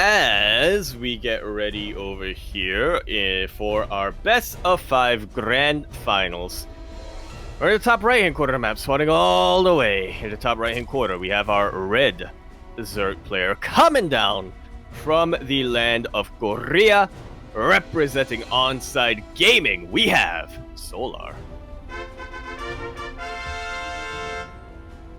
as we get ready over here for our best of 5 grand finals. We're in the top right-hand corner of the map, spawning all the way. In the top right-hand corner, we have our red Zerg player coming down from the land of Korea, representing Onside Gaming. We have Solar.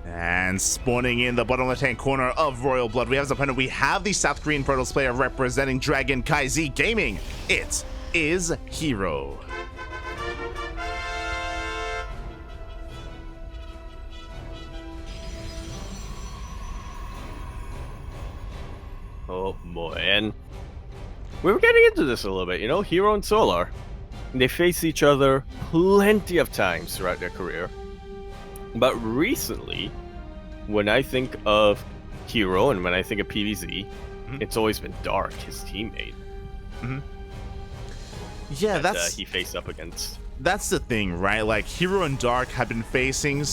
And spawning in the bottom left-hand corner of Royal Blood, we have as opponent, we have the South Korean Protoss player representing KranKy Gaming. It is herO. Oh boy, and we were getting into this a little bit, you know, herO and Solar. They face each other plenty of times throughout their career. But recently, when I think of herO and when I think of PvZ, it's always been Dark, his teammate. Yeah, that's he faced up against. That's the thing, right? Like, herO and Dark have been facing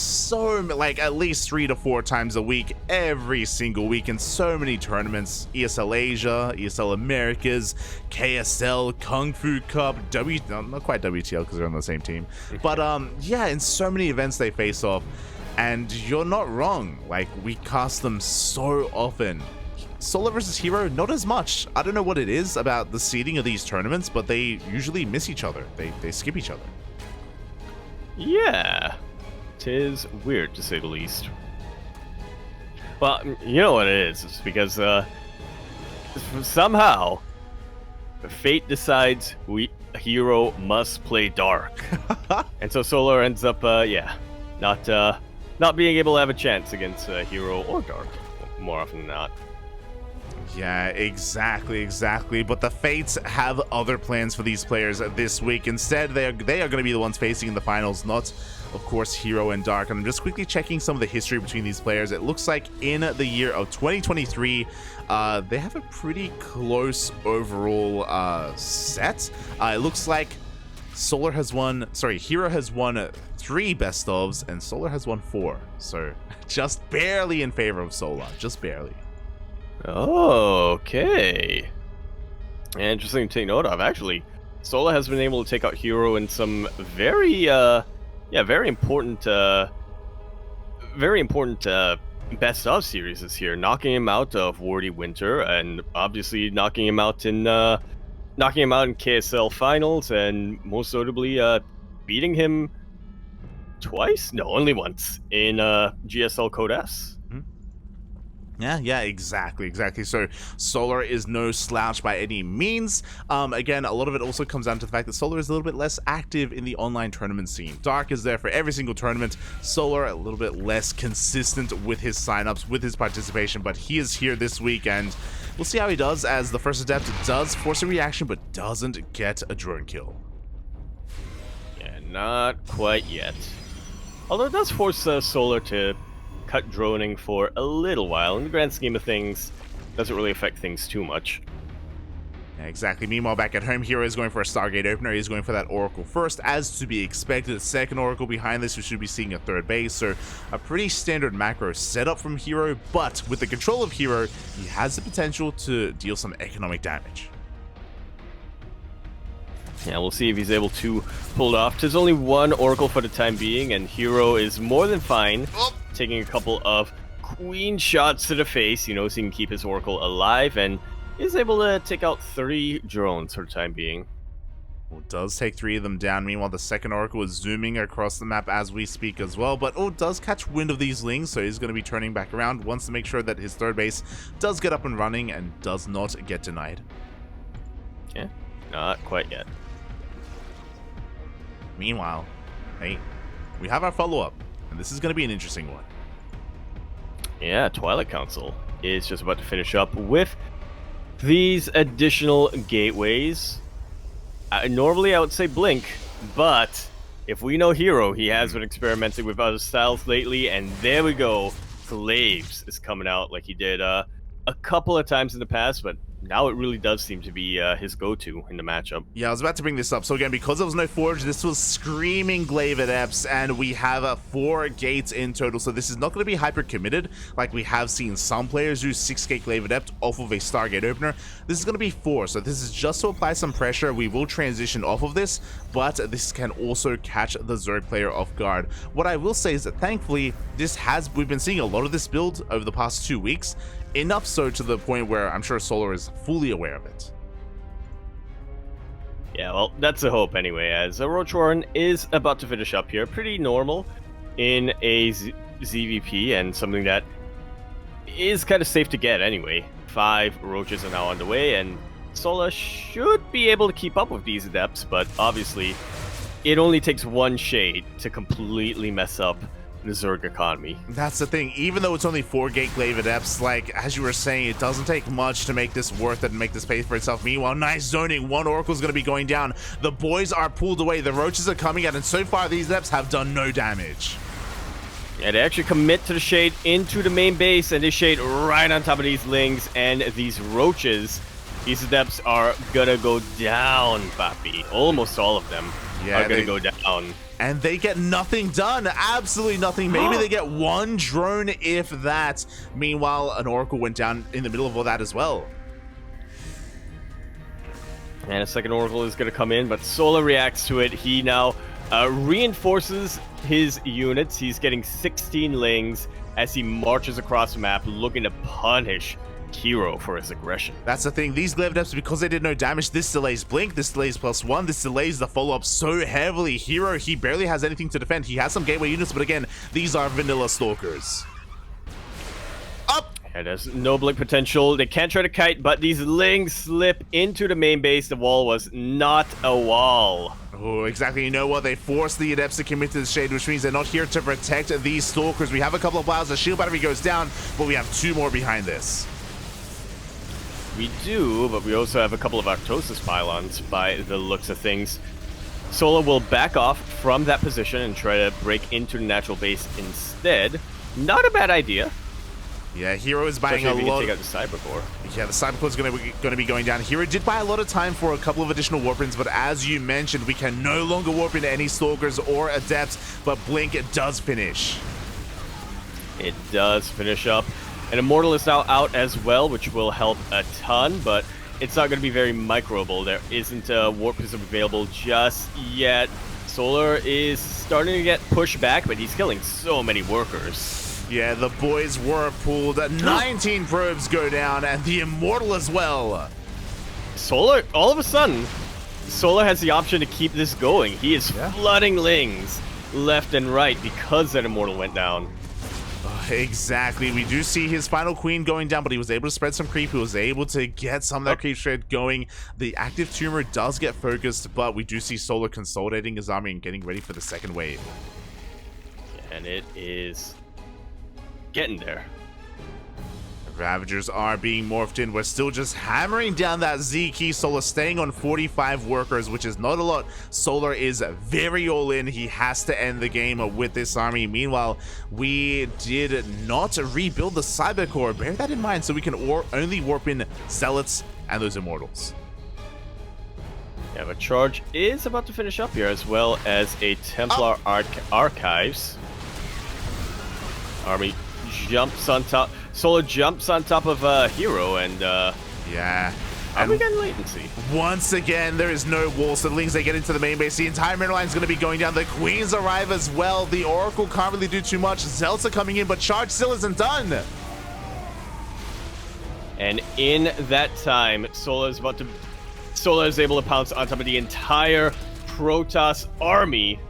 like at least 3 to 4 times a week, every single week in so many tournaments. ESL Asia, ESL Americas, KSL, KungFu Cup, not quite WTL because they're on the same team. But yeah, in so many events they face off. And you're not wrong, like, we cast them so often. Solar versus herO, not as much. I don't know what it is about the seeding of these tournaments, but they usually miss each other. They skip each other. Yeah, 'tis weird to say the least. Well, you know what it is. It's because somehow fate decides herO must play Dark, and so Solar ends up not being able to have a chance against herO or Dark more often than not. Yeah, exactly. But the Fates have other plans for these players this week. Instead, they are going to be the ones facing in the finals, not, of course, herO and Dark. And I'm just quickly checking some of the history between these players. It looks like in the year of 2023, they have a pretty close overall set. It looks like herO has won 3 best ofs, and Solar has won 4. So just barely in favor of Solar, just barely. Okay. Interesting to take note of. Actually, Solar has been able to take out herO in some very important best of series this year, knocking him out of Wardy Winter, and obviously knocking him out in KSL finals, and most notably beating him twice? No, only once in GSL Code S. Yeah, exactly. So Solar is no slouch by any means. Again, a lot of it also comes down to the fact that Solar is a little bit less active in the online tournament scene. Dark is there for every single tournament. Solar a little bit less consistent with his signups, with his participation, but he is here this week, and we'll see how he does, as the first adept does force a reaction but doesn't get a drone kill. Yeah, not quite yet. Although it does force Solar to cut droning for a little while. In the grand scheme of things, doesn't really affect things too much. Yeah, exactly. Meanwhile, back at home, herO is going for a Stargate opener. He's going for that Oracle first, as to be expected. A second Oracle behind this, we should be seeing a third base. So a pretty standard macro setup from herO, but with the control of herO, he has the potential to deal some economic damage. Yeah, we'll see if he's able to pull it off. There's only one Oracle for the time being, and herO is more than fine, taking a couple of queen shots to the face, you know, so he can keep his Oracle alive, and is able to take out 3 drones for the time being. Well, does take 3 of them down. Meanwhile, the second Oracle is zooming across the map as we speak as well, but does catch wind of these lings, so he's going to be turning back around, wants to make sure that his third base does get up and running and does not get denied. Yeah, not quite yet. Meanwhile, hey, we have our follow-up, and this is going to be an interesting one. Yeah, Twilight Council is just about to finish up with these additional gateways. Normally I would say Blink, but if we know herO, he has been experimenting with other styles lately, and there we go. Glaives is coming out like he did a couple of times in the past, but now it really does seem to be his go-to in the matchup. Yeah, I was about to bring this up. So again, because there was no Forge, this was screaming Glaive Adepts, and we have 4 gates in total. So this is not going to be hyper committed, like we have seen some players do 6-gate Glaive Adept off of a Stargate opener. This is going to be 4, so this is just to apply some pressure. We will transition off of this, but this can also catch the Zerg player off guard. What I will say is that thankfully, we've been seeing a lot of this build over the past 2 weeks, enough so to the point where I'm sure Solar is fully aware of it. Yeah, well, that's the hope anyway, as Roach Warren is about to finish up here. Pretty normal in a ZVP, and something that is kind of safe to get anyway. 5 Roaches are now on the way, and Sola should be able to keep up with these Adepts, but obviously it only takes one shade to completely mess up the Zerg economy. That's the thing. Even though it's only 4-gate Glaive Adepts, like, as you were saying, it doesn't take much to make this worth it and make this pay for itself. Meanwhile, nice zoning. 1 Oracle's going to be going down. The boys are pulled away. The Roaches are coming out, and so far these Adepts have done no damage. Yeah, they actually commit to the shade into the main base, and they shade right on top of these Lings and these Roaches. These Adepts are gonna go down, Papi. Almost all of them are gonna go down. And they get nothing done. Absolutely nothing. Maybe they get 1 drone, if that. Meanwhile, an Oracle went down in the middle of all that as well. And a second Oracle is going to come in, but Sola reacts to it. He now reinforces his units. He's getting 16 Lings as he marches across the map, looking to punish herO for his aggression. That's the thing. These Glaive Adepts, because they did no damage, this delays Blink, this delays +1, this delays the follow-up so heavily. herO, he barely has anything to defend. He has some gateway units, but again, these are vanilla Stalkers. Up! And there's no Blink potential. They can't try to kite, but these Lings slip into the main base. The wall was not a wall. Oh, exactly. You know what? They force the Adepts to commit to the shade, which means they're not here to protect these Stalkers. We have a couple of Blouses. The shield battery goes down, but we have 2 more behind this. We do, but we also have a couple of Arctosis pylons by the looks of things. Sola will back off from that position and try to break into the natural base instead. Not a bad idea. Yeah, herO is buying a lot. Take out the Cybercore. Yeah, the Cybercore is going to be going down. herO did buy a lot of time for a couple of additional warp-ins, but as you mentioned, we can no longer warp into any Stalkers or Adepts, but Blink does finish. It does finish up. And Immortal is now out as well, which will help a ton, but it's not going to be very microable. There isn't a Warp Prism available just yet. Solar is starting to get pushed back, but he's killing so many workers. Yeah, the boys were pulled. 19 probes go down, and the Immortal as well. Solar, all of a sudden, Solar has the option to keep this going. He is flooding Lings left and right because that Immortal went down. Exactly. We do see his final queen going down, but he was able to spread some creep. He was able to get some of that creep shred going. The active tumor does get focused, but we do see Solar consolidating his army and getting ready for the second wave. And it is getting there. Ravagers are being morphed in. We're still just hammering down that Z key. Solar staying on 45 workers, which is not a lot. Solar is very all in. He has to end the game with this army. Meanwhile, we did not rebuild the Cybercore. Bear that in mind, so we can only warp in Zealots and those Immortals. Yeah, but Charge is about to finish up here, as well as a Templar Archives. Army jumps on top. Solar jumps on top of herO, and yeah. And we getting latency. Once again, there is no wall, so the Lings, they get into the main base. The entire middle line is going to be going down. The Queens arrive as well. The Oracle can't really do too much. Zealots are coming in, but Charge still isn't done. And in that time, Solar is able to pounce on top of the entire Protoss army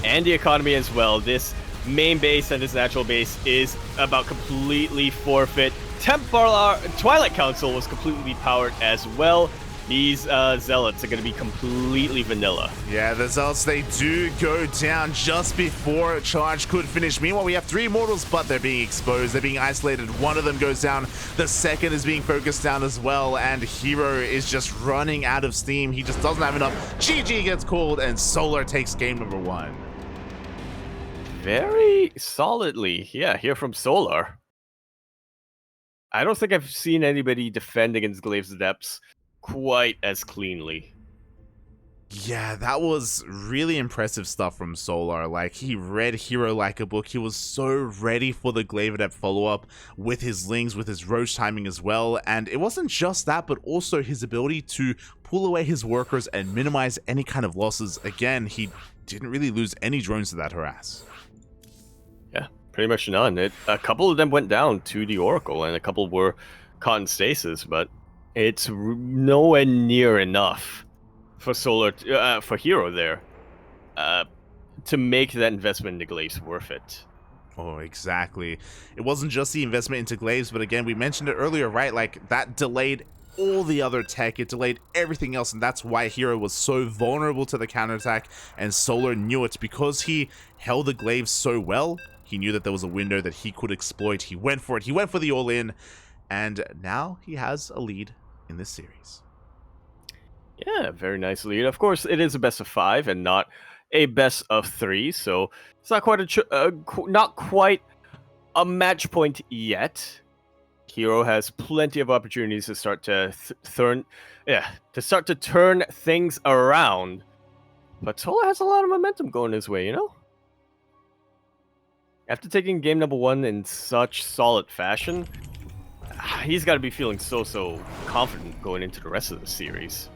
and the economy as well. This main base and this natural base is about completely forfeit. Templar Twilight Council was completely powered as well. These Zealots are going to be completely vanilla. Yeah, the Zealots, they do go down just before Charge could finish. Meanwhile, we have 3 Immortals, but they're being exposed. They're being isolated. One of them goes down. The second is being focused down as well, and herO is just running out of steam. He just doesn't have enough. GG gets called, and Solar takes game number 1. Very solidly, yeah, here from Solar. I don't think I've seen anybody defend against Glaive's Depths quite as cleanly. Yeah, that was really impressive stuff from Solar. Like, he read herO like a book. He was so ready for the Glaive Adept follow-up with his Lings, with his Roach timing as well. And it wasn't just that, but also his ability to pull away his workers and minimize any kind of losses. Again, he didn't really lose any drones to that harass. Yeah, pretty much none. A couple of them went down to the Oracle, and a couple were caught in stasis, but it's nowhere near enough for for herO there to make that investment into Glaives worth it. Oh, exactly. It wasn't just the investment into Glaives, but again, we mentioned it earlier, right? Like, that delayed all the other tech, it delayed everything else, and that's why herO was so vulnerable to the counterattack, and Solar knew it. Because he held the Glaives so well, he knew that there was a window that he could exploit. He went for it, he went for the all-in, and now he has a lead in this series. Yeah, very nice lead. Of course, it is a best of 5 and not a best of 3, so it's not quite not quite a match point yet. herO has plenty of opportunities to start to turn things around, but Solar has a lot of momentum going his way. After taking game number 1 in such solid fashion, he's got to be feeling so confident going into the rest of the series.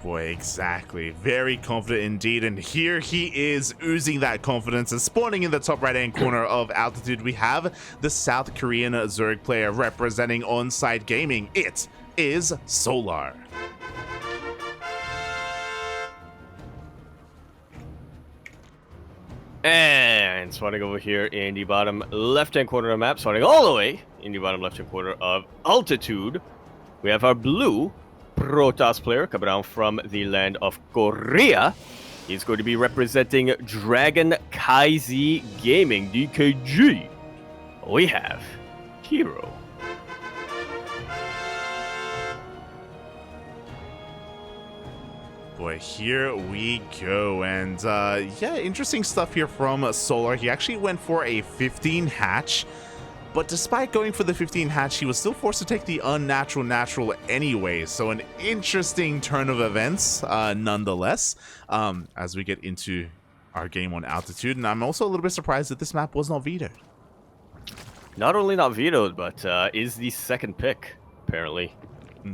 Boy, exactly. Very confident indeed, and here he is oozing that confidence, and spawning in the top right-hand corner of Altitude, we have the South Korean Zerg player representing On-Site Gaming. It is Solar. And spawning over here in the bottom left-hand corner of the map, spawning all the way in the bottom left-hand corner of Altitude, we have our blue Protoss player coming down from the land of Korea. He's going to be representing Dragon KaiZ Gaming, DKG. We have herO. Boy, here we go, and yeah, interesting stuff here from Solar. He actually went for a 15 hatch, but despite going for the 15 hatch, he was still forced to take the unnatural natural anyway. So an interesting turn of events, nonetheless, as we get into our game on Altitude. And I'm also a little bit surprised that this map was not vetoed. Not only not vetoed, but is the second pick, apparently.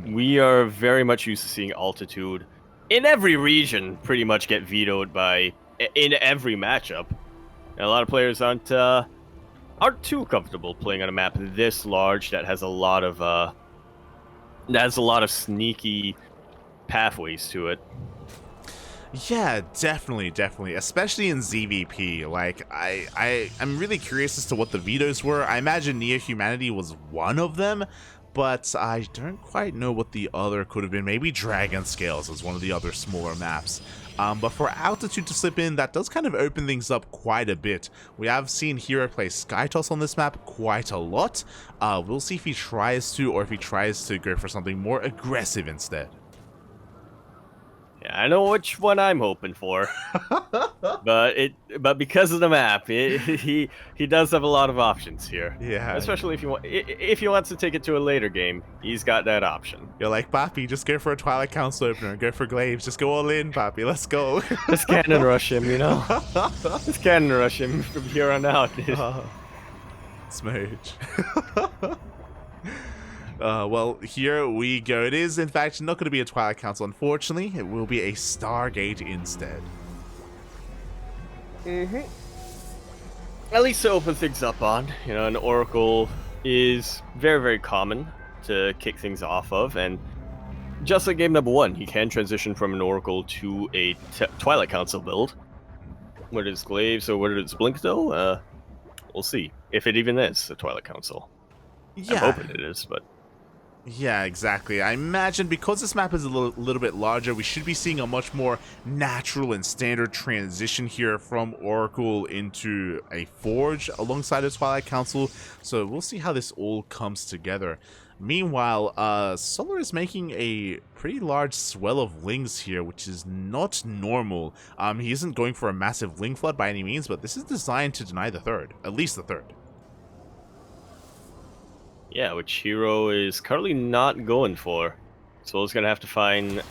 We are very much used to seeing Altitude in every region pretty much get vetoed in every matchup. And a lot of players aren't too comfortable playing on a map this large that has a lot of sneaky pathways to it. Yeah, definitely, especially in ZVP. Like, I'm really curious as to what the vetoes were. I imagine Near Humanity was one of them, but I don't quite know what the other could have been. Maybe Dragon Scales was one of the other smaller maps. But for Altitude to slip in, that does kind of open things up quite a bit. We have seen herO play Skytoss on this map quite a lot. We'll see if he tries to, or if he tries to go for something more aggressive instead. Yeah, I know which one I'm hoping for, but because of the map, he does have a lot of options here. Yeah, especially if he wants to take it to a later game, he's got that option. You're like, Papi, just go for a Twilight Council opener, go for Glaives, just go all in, Papi, let's go. Just cannon rush him, Just cannon rush him from here on out, dude. Smooch. Well, here we go. It is, in fact, not going to be a Twilight Council, unfortunately. It will be a Stargate instead. At least to open things up on. An Oracle is very common to kick things off of, and just like game number 1, he can transition from an Oracle to a Twilight Council build. Whether it's Glaives or whether it's Blink, though, we'll see. If it even is a Twilight Council. Yeah. I'm hoping it is, but... Yeah, exactly. I imagine because this map is a little bit larger, we should be seeing a much more natural and standard transition here from Oracle into a Forge alongside the Twilight Council. So we'll see how this all comes together. Meanwhile, Solar is making a pretty large swell of Lings here, which is not normal. He isn't going for a massive Ling flood by any means, but this is designed to deny the third, at least the third. Yeah, which herO is currently not going for. Soul's gonna have to find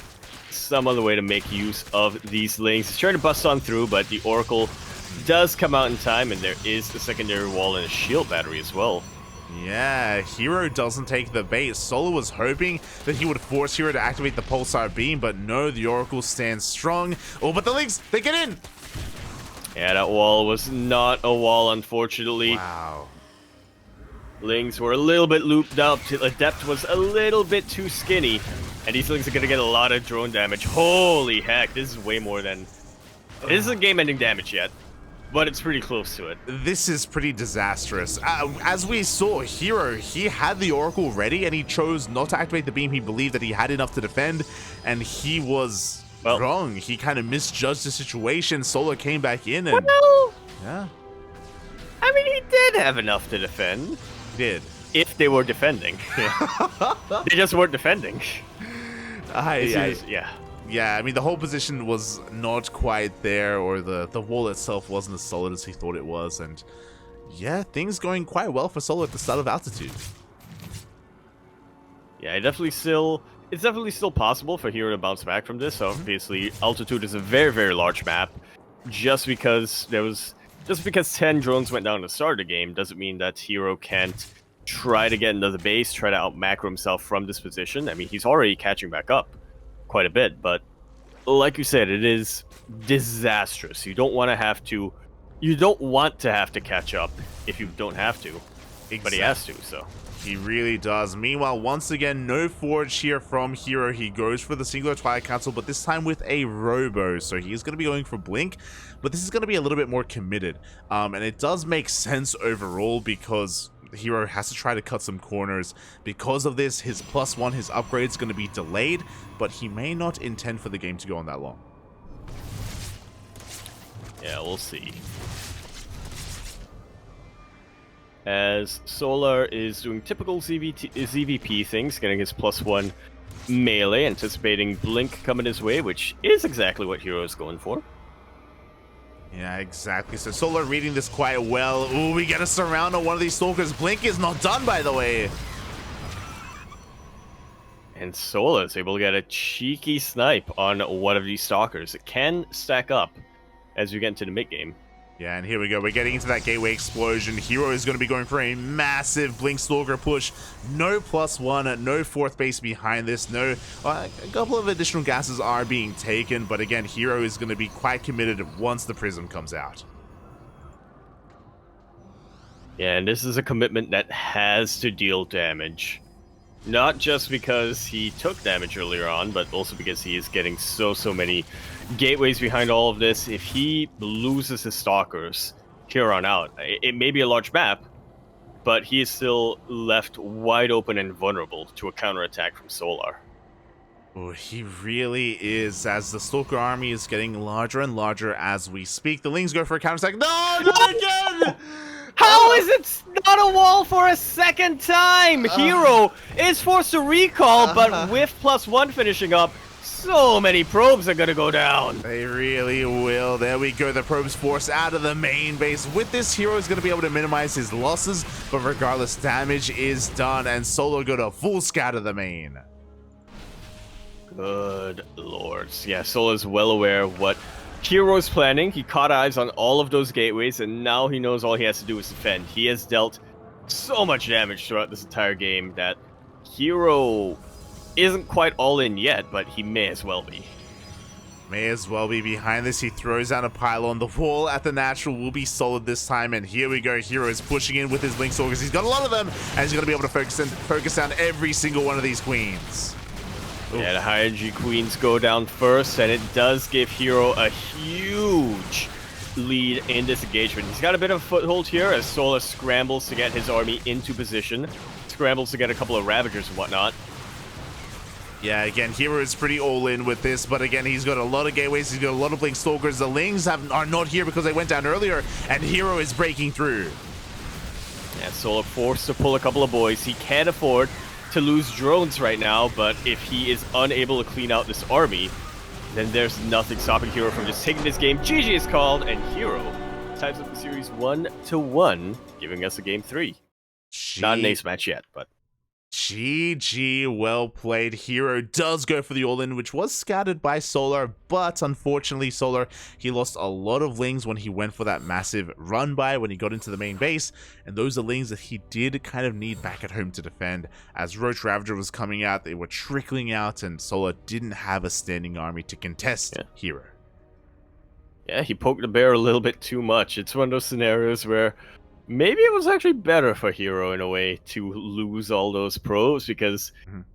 some other way to make use of these links. He's trying to bust on through, but the Oracle does come out in time, and there is a secondary wall and a shield battery as well. Yeah, herO doesn't take the bait. Solo was hoping that he would force herO to activate the Pulsar Beam, but no, the Oracle stands strong. Oh, but the links, they get in! Yeah, that wall was not a wall, unfortunately. Wow. Lings were a little bit looped up. Adept was a little bit too skinny. And these Lings are going to get a lot of drone damage. Holy heck, this is way more than... This isn't game-ending damage yet, but it's pretty close to it. This is pretty disastrous. As we saw, herO, he had the Oracle ready, and he chose not to activate the beam. He believed that he had enough to defend, and he was wrong. He kind of misjudged the situation. Solo came back in, and... Well, yeah. I mean, he did have enough to defend. He did. If they were defending. Yeah. They just weren't defending. Yeah, I mean, the whole position was not quite there, or the wall itself wasn't as solid as he thought it was, and yeah, things going quite well for Solo at the start of Altitude. Yeah, it's definitely still possible for herO to bounce back from this. Obviously, Altitude is a very, very large map. Just because 10 drones went down at the start of the game doesn't mean that herO can't try to get into the base, try to out macro himself from this position. I mean, he's already catching back up quite a bit, but like you said, it is disastrous. You don't want to have to catch up if you don't have to. Exactly. But he has to, so. He really does. Meanwhile, once again, no forge here from herO. He goes for the singular Twilight Council, but this time with a Robo. So he's going to be going for Blink, but this is going to be a little bit more committed. And it does make sense overall because herO has to try to cut some corners. Because of this, his +1, his upgrade is going to be delayed, but he may not intend for the game to go on that long. Yeah, we'll see. As Solar is doing typical ZVP things, getting his +1 melee, anticipating Blink coming his way, which is exactly what herO is going for. Yeah, exactly. So Solar reading this quite well. Ooh, we get a surround on one of these Stalkers. Blink is not done, by the way. And Solar is able to get a cheeky snipe on one of these Stalkers. It can stack up as we get into the mid-game. Yeah, and here we go. We're getting into that gateway explosion. herO is going to be going for a massive Blink Stalker push. No +1, no fourth base behind this. No, a couple of additional gases are being taken, but again, herO is going to be quite committed once the Prism comes out. Yeah, and this is a commitment that has to deal damage. Not just because he took damage earlier on, but also because he is getting so many gateways behind all of this. If he loses his Stalkers here on out, it may be a large map, but he is still left wide open and vulnerable to a counterattack from Solar. Oh, he really is, as the Stalker army is getting larger and larger as we speak. The Lings go for a counterattack. No, not again! How is it not a wall for a second time? herO is forced to recall, but with +1 finishing up, so many probes are gonna go down. They really will. There we go. The probes force out of the main base. With this, herO is gonna be able to minimize his losses, but regardless, damage is done, and Solo go to full scatter the main. Good lords. Yeah, Solo is well aware of what herO's planning. He caught eyes on all of those gateways, and now he knows all he has to do is defend. He has dealt so much damage throughout this entire game that herO isn't quite all in yet, but he may as well be. May as well be. Behind this, he throws down a pylon. The wall at the natural will be solid this time, and here we go. herO is pushing in with his Blink Stalkers. He's got a lot of them, and he's going to be able to focus down every single one of these queens. Yeah, the high energy queens go down first, and it does give herO a huge lead in this engagement. He's got a bit of a foothold here as Solar scrambles to get his army into position, scrambles to get a couple of Ravagers and whatnot. Yeah, again, herO is pretty all-in with this, but again, he's got a lot of gateways, he's got a lot of Blink Stalkers. The Lings are not here because they went down earlier, and herO is breaking through. Yeah, Solar forced to pull a couple of boys. He can't afford to lose drones right now, but if he is unable to clean out this army, then there's nothing stopping herO from just taking this game. GG is called, and herO ties up the series 1-1, giving us a game 3. Not an ace match yet, but GG, well played. herO does go for the all-in, which was scouted by Solar, but unfortunately Solar, he lost a lot of lings when he went for that massive run by when he got into the main base, and those are lings that he did kind of need back at home to defend. As Roach Ravager was coming out, they were trickling out, and Solar didn't have a standing army to contest herO. Yeah, he poked the bear a little bit too much. It's one of those scenarios where maybe it was actually better for herO in a way to lose all those probes, because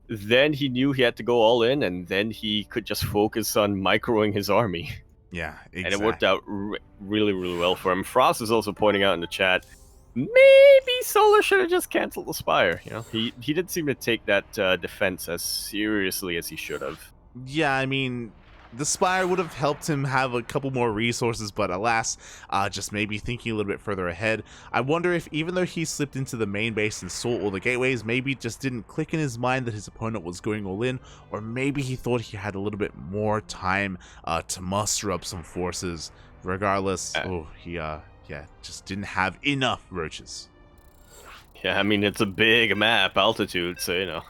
then he knew he had to go all in, and then he could just focus on microing his army. Yeah, exactly. And it worked out really, really well for him. Frost is also pointing out in the chat, maybe Solar should have just canceled the Spire. You know, he didn't seem to take that defense as seriously as he should have. Yeah, I mean, the Spire would have helped him have a couple more resources, but alas, just maybe thinking a little bit further ahead. I wonder if even though he slipped into the main base and saw all the gateways, maybe it just didn't click in his mind that his opponent was going all in, or maybe he thought he had a little bit more time to muster up some forces. Regardless, he just didn't have enough roaches. Yeah, I mean, it's a big map, altitude, so, you know,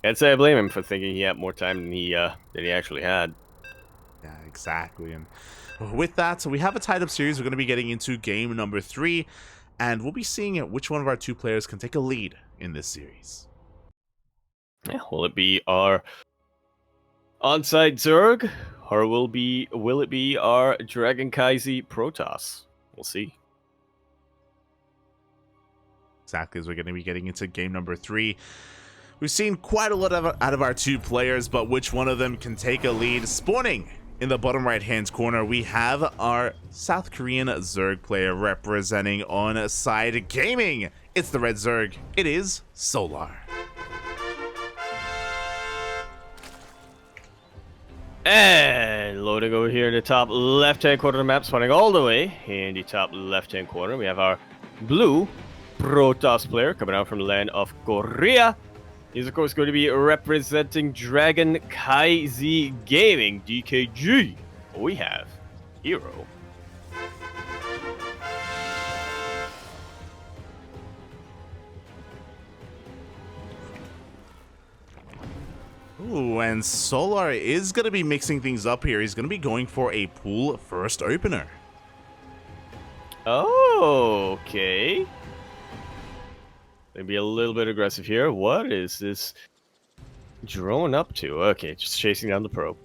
can't say I blame him for thinking he had more time than he actually had. Yeah, exactly. And with that, we have a tied up series. We're going to be getting into game number 3, and we'll be seeing which one of our two players can take a lead in this series. Yeah, will it be our onside Zerg, or will it be our DragonKy Protoss? We'll see. Exactly, as we're going to be getting into game number 3. We've seen quite a lot out of our two players, but which one of them can take a lead? Spawning in the bottom right-hand corner, we have our South Korean Zerg player representing on Side Gaming. It's the Red Zerg. It is Solar. And loading over here in the top left-hand corner of the map, spawning all the way in the top left-hand corner, we have our blue Protoss player coming out from the land of Korea. He's, of course, going to be representing DragonKy Gaming, DKG. We have herO. Ooh, and Solar is going to be mixing things up here. He's going to be going for a pool first opener. Oh, okay. Maybe a little bit aggressive here. What is this drone up to? Okay, just chasing down the probe.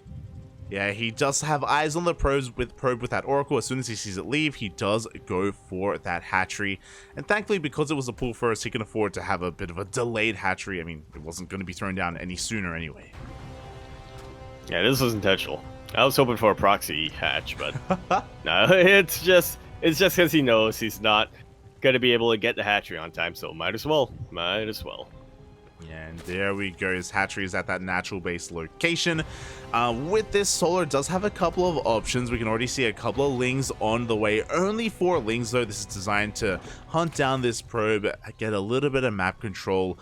Yeah, he does have eyes on the probe with that Oracle. As soon as he sees it leave, he does go for that hatchery. And thankfully, because it was a pull first, he can afford to have a bit of a delayed hatchery. I mean, it wasn't going to be thrown down any sooner anyway. Yeah, this was intentional. I was hoping for a proxy hatch, but no, it's just because he knows he's not going to be able to get the hatchery on time, so might as well. Yeah, and there we go. His hatchery is at that natural base location. With this, Solar does have a couple of options. We can already see a couple of lings on the way. Only 4 lings, though. This is designed to hunt down this probe, get a little bit of map control.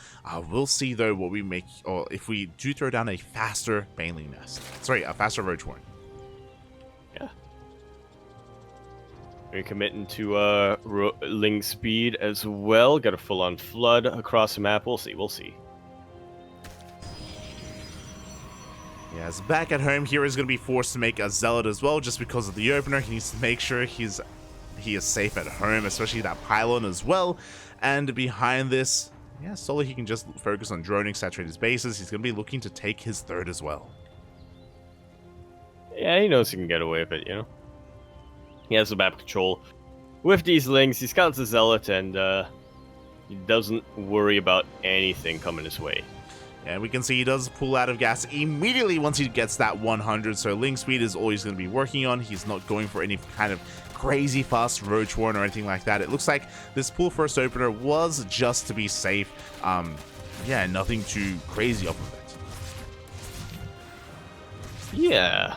We'll see, though, what we make, or if we do throw down a faster baneling nest. Sorry, a faster roach warren. Yeah. We're committing to ling speed as well. Got a full-on flood across the map. We'll see. Yes, back at home, herO is going to be forced to make a Zealot as well, just because of the opener. He needs to make sure he is safe at home, especially that pylon as well. And behind this, yeah, Solar, he can just focus on droning, saturate his bases. He's going to be looking to take his 3rd as well. Yeah, he knows he can get away with it, you know. He has the map control with these lings. He scouts the Zealot, and he doesn't worry about anything coming his way. And we can see he does pull out of gas immediately once he gets that 100, so ling speed is all he's going to be working on. He's not going for any kind of crazy fast roach warren or anything like that. It looks like this pool first opener was just to be safe. Yeah, nothing too crazy off of it. Yeah.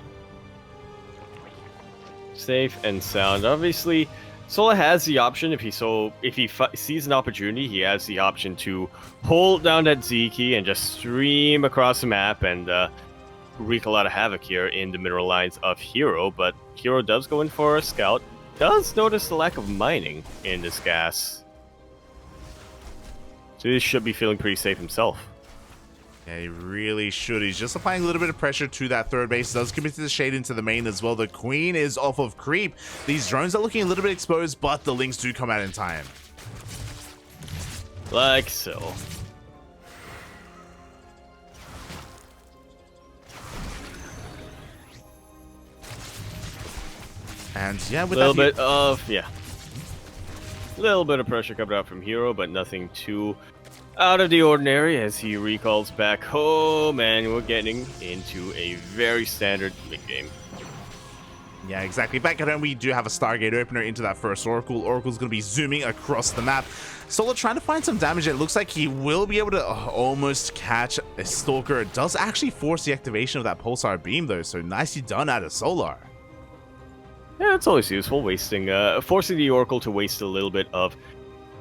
Safe and sound. Obviously, Solar has the option, if he sees an opportunity, he has the option to hold down that Z key and just stream across the map and wreak a lot of havoc here in the mineral lines of herO. But herO does go in for a scout. Does notice the lack of mining in this gas. So he should be feeling pretty safe himself. Yeah, he really should. He's just applying a little bit of pressure to that third base. Does commit to the shade into the main as well. The queen is off of creep. These drones are looking a little bit exposed, but the links do come out in time. Like so. And yeah, with a little bit of pressure coming out from herO, but nothing too out of the ordinary as he recalls back home, and we're getting into a very standard mid game. Yeah, exactly. Back at home, we do have a Stargate opener into that first Oracle. Oracle's going to be zooming across the map. Solo trying to find some damage. It looks like he will be able to almost catch a Stalker. It does actually force the activation of that Pulsar Beam, though, so nicely done out of Solar. Yeah, it's always useful, forcing the Oracle to waste a little bit of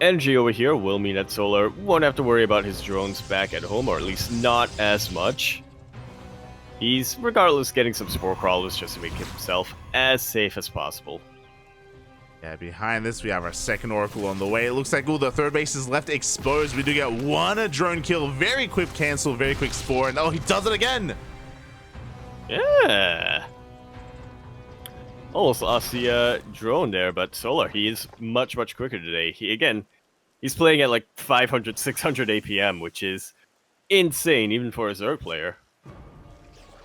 energy over here will mean that Solar won't have to worry about his drones back at home, or at least not as much. He's, regardless, getting some Spore Crawlers just to make himself as safe as possible. Yeah, behind this, we have our second Oracle on the way. It looks like the third base is left exposed. We do get one drone kill. Very quick cancel, very quick Spore, and oh, he does it again! Yeah! Almost lost the drone there, but Solar, he is much, much quicker today. He's playing at like 500, 600 APM, which is insane, even for a Zerg player.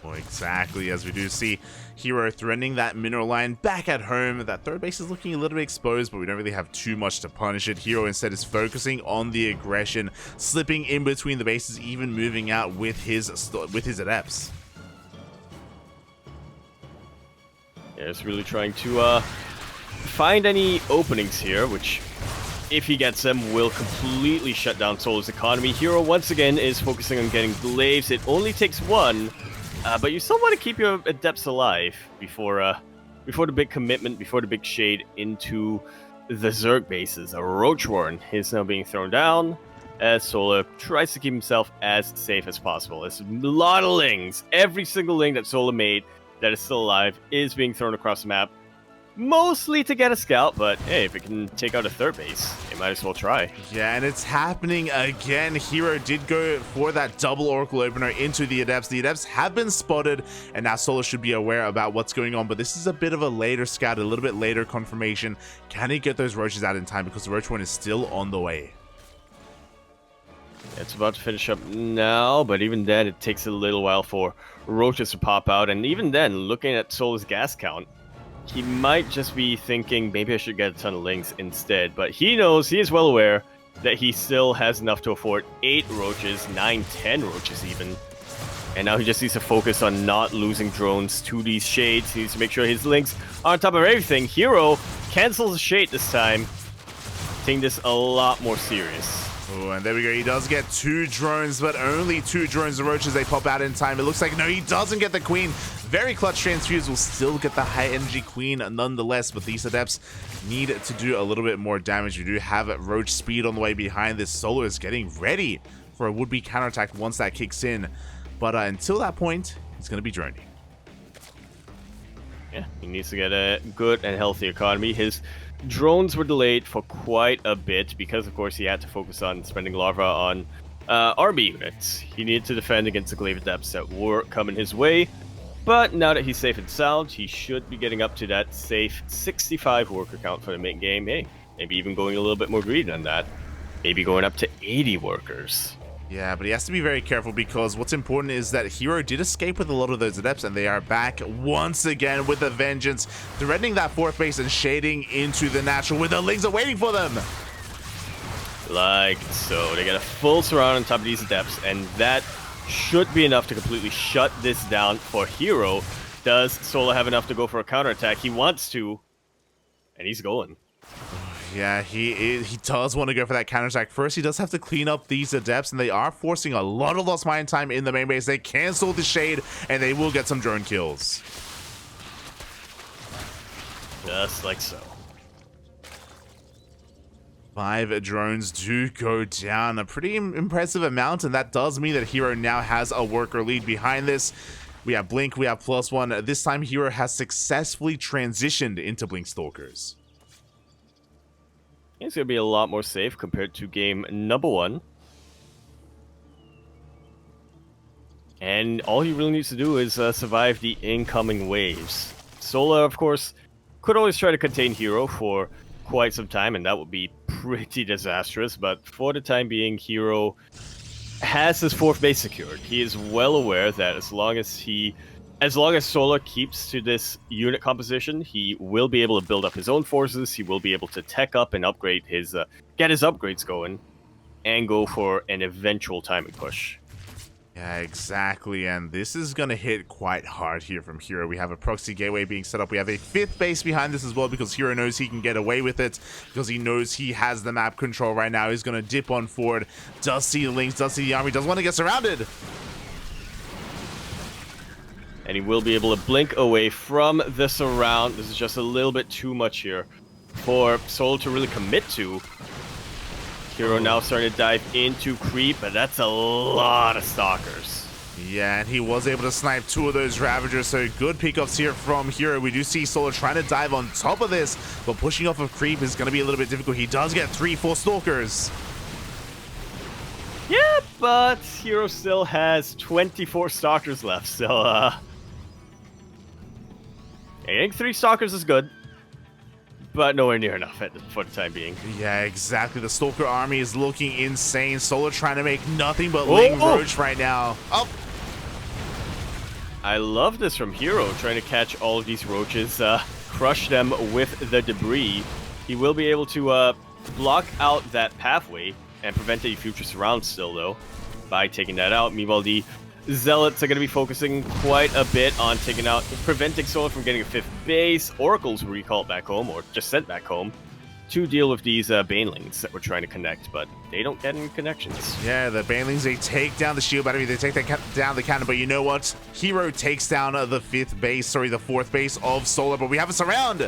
Well, exactly, as we do see herO threatening that mineral line back at home. That third base is looking a little bit exposed, but we don't really have too much to punish it. herO instead is focusing on the aggression, slipping in between the bases, even moving out with his adepts. Yeah, he's really trying to find any openings here, which, if he gets them, will completely shut down Solar's economy. herO, once again, is focusing on getting Glaives. It only takes one, but you still want to keep your Adepts alive before the big commitment, before the big shade into the Zerg bases. A Roach Warren is now being thrown down as Solar tries to keep himself as safe as possible. There's a lot of lings. Every single ling that Solar made that is still alive is being thrown across the map, mostly to get a scout, but hey, if it can take out a third base, it might as well try. Yeah, and it's happening again. herO did go for that double Oracle opener into the Adepts. The Adepts have been spotted, and now Solo should be aware about what's going on, but this is a bit of a later scout, a little bit later confirmation. Can he get those Roaches out in time, because the Roach one is still on the way? It's about to finish up now, but even then, it takes a little while for Roaches to pop out, and even then, looking at Solo's gas count, he might just be thinking, maybe I should get a ton of lings instead, but he is well aware that he still has enough to afford 8 Roaches, 9, 10 Roaches even, and now he just needs to focus on not losing drones to these shades. He needs to make sure his lings are on top of everything. herO cancels the shade this time, taking this a lot more serious. Oh, and there we go. He does get 2 drones, but only 2 drones and Roaches. They pop out in time. It looks like, no, he doesn't get the Queen. Very clutch transfuse. Will still get the high energy Queen nonetheless, but these Adepts need to do a little bit more damage. We do have Roach speed on the way behind this. Solo is getting ready for a would-be counterattack once that kicks in. But until that point, he's going to be droning. Yeah, he needs to get a good and healthy economy. His drones were delayed for quite a bit because, of course, he had to focus on spending larva on army units. He needed to defend against the Glaive Adepts that were coming his way. But now that he's safe and sound, he should be getting up to that safe 65 worker count for the mid game. Hey, maybe even going a little bit more greedy than that. Maybe going up to 80 workers. Yeah, but he has to be very careful, because what's important is that herO did escape with a lot of those Adepts, and they are back once again with a vengeance, threatening that 4th base and shading into the natural with the lings are waiting for them. Like so. They get a full surround on top of these Adepts, and that should be enough to completely shut this down for herO. Does Solo have enough to go for a counterattack? He wants to, and he's going. Yeah, he does want to go for that counterattack. First, he does have to clean up these Adepts, and they are forcing a lot of lost mine time in the main base. They cancel the shade, and they will get some drone kills. Just like so. 5 drones do go down, a pretty impressive amount, and that does mean that herO now has a worker lead behind this. We have Blink, we have +1. This time, herO has successfully transitioned into Blink Stalkers. It's going to be a lot more safe compared to game number 1. And all he really needs to do is survive the incoming waves. Sola, of course, could always try to contain herO for quite some time, and that would be pretty disastrous, but for the time being, herO has his 4th base secured. He is well aware that as long as Sola keeps to this unit composition, he will be able to build up his own forces, he will be able to tech up and upgrade his, get his upgrades going, and go for an eventual timing push. Yeah, exactly, and this is going to hit quite hard here from herO. We have a proxy gateway being set up. We have a 5th base behind this as well because herO knows he can get away with it because he knows he has the map control right now. He's going to dip on forward, does see the links, does see the army, doesn't want to get surrounded. And he will be able to blink away from the surround. This is just a little bit too much here for Soul to really commit to. herO now starting to dive into creep, but that's a lot of stalkers. Yeah, and he was able to snipe 2 of those Ravagers, so good pickups here from herO. We do see Solar trying to dive on top of this, but pushing off of creep is going to be a little bit difficult. He does get 3-4 Stalkers. Yeah, but herO still has 24 stalkers left, so I think 3 stalkers is good, but nowhere near enough for the time being. Yeah, exactly. The Stalker army is looking insane. Solar trying to make nothing but Ling Roach right now. Oh! I love this from herO, trying to catch all of these roaches, crush them with the debris. He will be able to block out that pathway and prevent any future surrounds still, though, by taking that out. Meanwhile, the Zealots are going to be focusing quite a bit on preventing Solar from getting a 5th base. Oracles were recalled back home, or just sent back home, to deal with these Banelings that we're trying to connect, but they don't get any connections. Yeah, the Banelings, they take down the shield battery, they take down the cannon, but you know what? herO takes down the 5th base, sorry, the 4th base of Solar, but we have a surround!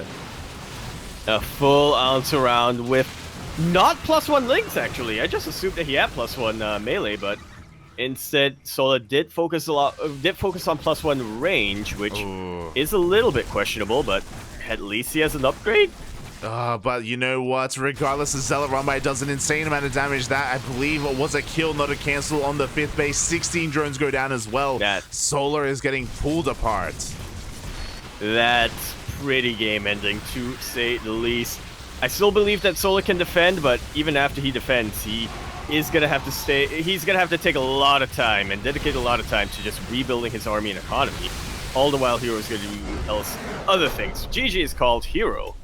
A full-on surround with not +1 links, actually. I just assumed that he had +1 melee, but instead, Sola did focus on +1 range, which is a little bit questionable, but at least he has an upgrade. But you know what? Regardless, the Zealot Runby does an insane amount of damage. That, I believe, was a kill, not a cancel on the 5th base. 16 drones go down as well. Solar is getting pulled apart. That's pretty game-ending, to say the least. I still believe that Solar can defend, but even after he defends, he is going to have to he's going to have to take a lot of time and dedicate a lot of time to just rebuilding his army and economy. All the while, herO is going to do other things. GG is called herO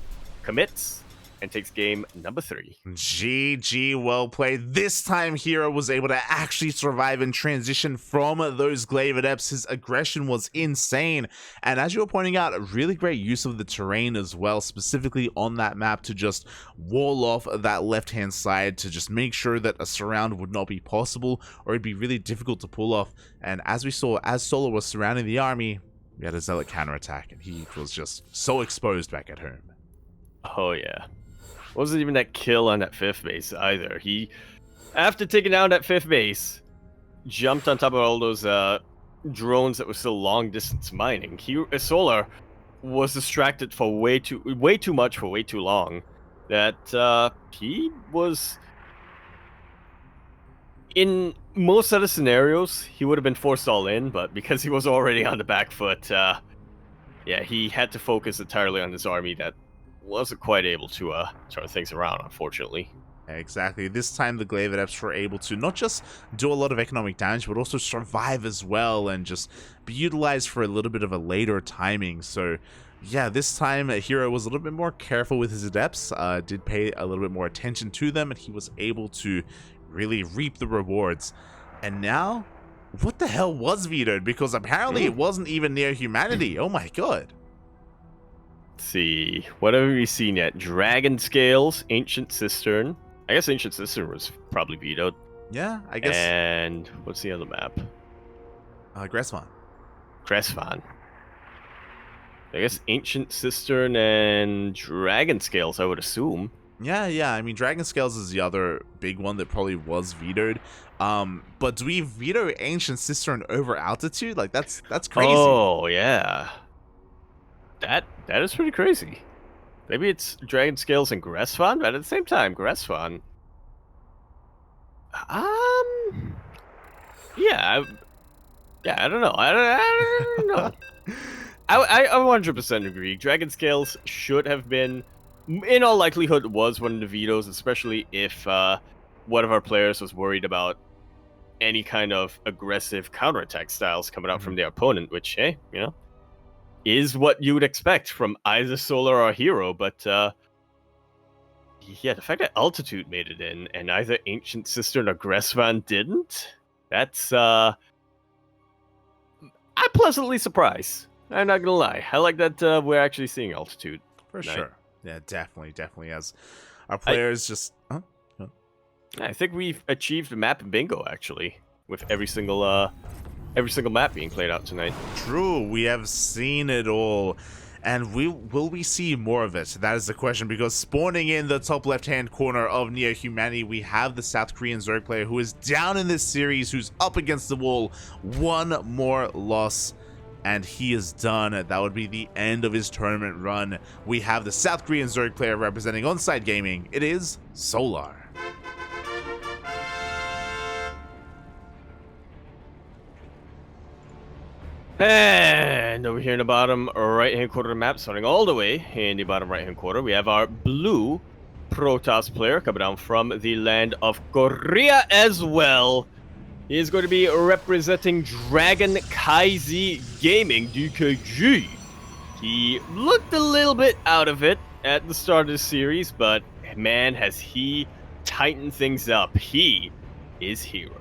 commits and takes game number 3. GG, well played. This time, herO was able to actually survive and transition from those Glaive Adepts. His aggression was insane. And as you were pointing out, a really great use of the terrain as well, specifically on that map to just wall off that left-hand side to just make sure that a surround would not be possible or it'd be really difficult to pull off. And as we saw, as Solar was surrounding the army, we had a Zealot counterattack, and he was just so exposed back at home. Oh, yeah. Wasn't even that kill on that 5th base either. He, after taking down that 5th base, jumped on top of all those drones that were still long distance mining. Solar was distracted for way too much for way too long. That he was, in most other scenarios, he would have been forced all in, but because he was already on the back foot, yeah, he had to focus entirely on his army that wasn't quite able to turn things around, unfortunately. Exactly. This time the Glaive Adepts were able to not just do a lot of economic damage, but also survive as well and just be utilized for a little bit of a later timing. So yeah, this time herO was a little bit more careful with his Adepts, did pay a little bit more attention to them, and he was able to really reap the rewards. And now, what the hell was vetoed? Because apparently it wasn't even near humanity. Oh my god. Let's see, what have we seen yet? Dragon Scales, Ancient Cistern. I guess Ancient Cistern was probably vetoed. Yeah, I guess. And what's the other map? Gressvan. Gressvan. I guess Ancient Cistern and Dragon Scales, I would assume. Yeah. I mean, Dragon Scales is the other big one that probably was vetoed. But do we veto Ancient Cistern over Altitude? Like, that's crazy. Oh, yeah. That is pretty crazy. Maybe it's Dragon Scales and Gressvan, but at the same time, Gressvan. Yeah, Yeah, I don't know. I don't know. I 100% agree. Dragon Scales should have been, in all likelihood, was one of the vetoes, especially if one of our players was worried about any kind of aggressive counterattack styles coming out from their opponent, which, hey, is what you would expect from either Solar or herO. But yeah, the fact that Altitude made it in and either Ancient Sister nor Gressvan didn't, that's I'm pleasantly surprised. I'm not gonna lie. I like that we're actually seeing Altitude. For tonight. sure. Yeah, definitely. As our I players just. I think we've achieved map bingo actually, with every single map being played out tonight. True, we have seen it all. And will we see more of it? That is the question, because spawning in the top left-hand corner of Neo Humanity, we have the South Korean Zerg player who is down in this series, who's up against the wall. One more loss, and he is done. That would be the end of his tournament run. We have the South Korean Zerg player representing Onside Gaming. It is Solar. And over here in the bottom right-hand quarter of the map, starting all the way in the bottom right-hand quarter, we have our blue Protoss player coming down from the land of Korea as well. He is going to be representing Dragon KZ Gaming, DKG. He looked a little bit out of it at the start of the series, but man, has he tightened things up. He is herO.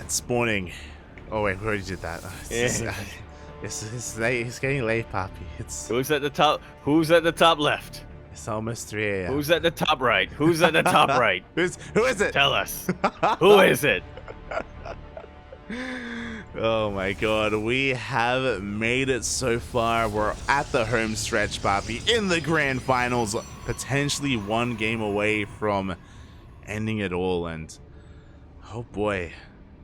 Spawning. Oh wait, we already did that. It's late. It's getting late, Poppy. Who's at the top? Who's at the top left? It's almost 3 a.m. Who's at the top right? Who's at the top right? Who is it? Tell us. Who is it? Oh my god, we have made it so far. We're at the home stretch, Poppy, in the grand finals, potentially one game away from ending it all. And oh boy.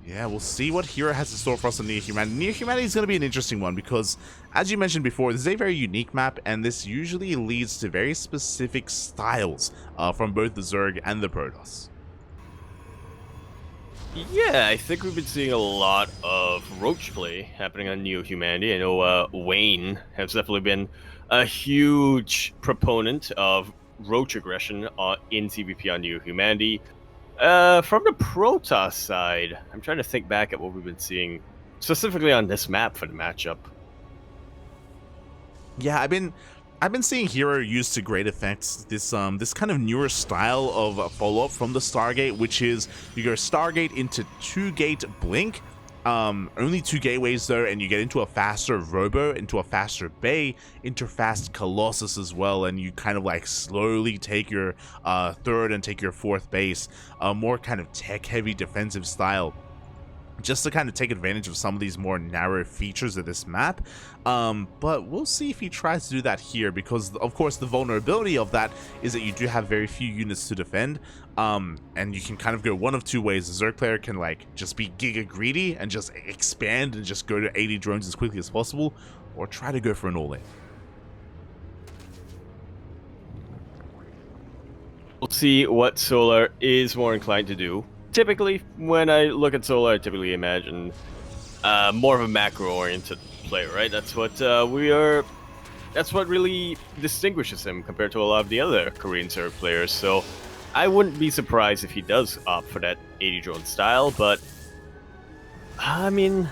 Yeah, we'll see what herO has in store for us on Neo Humanity. Neo Humanity is going to be an interesting one because, as you mentioned before, this is a very unique map, and this usually leads to very specific styles from both the Zerg and the Protoss. Yeah, I think we've been seeing a lot of Roach play happening on Neo Humanity. I know Wayne has definitely been a huge proponent of Roach aggression in CVP on Neo Humanity. From the Protoss side, I'm trying to think back at what we've been seeing specifically on this map for the matchup. Yeah, I've been seeing herO used to great effect this kind of newer style of follow-up from the Stargate, which is you go Stargate into 2-gate blink. Only 2 gateways though, and you get into a faster Robo, into a faster Bay, into fast Colossus as well, and you kind of like slowly take your 3rd and take your 4th base, a more kind of tech-heavy defensive style, just to kind of take advantage of some of these more narrow features of this map. But we'll see if he tries to do that here, because of course the vulnerability of that is that you do have very few units to defend, and you can kind of go one of two ways. The Zerg player can like just be giga greedy and just expand and just go to 80 drones as quickly as possible, or try to go for an all-in. We'll see what Solar is more inclined to do. Typically, when I look at Solar, I typically imagine more of a macro-oriented player, right? That's what that's what really distinguishes him compared to a lot of the other Korean Zerg players. So I wouldn't be surprised if he does opt for that 80 drone style, but I mean,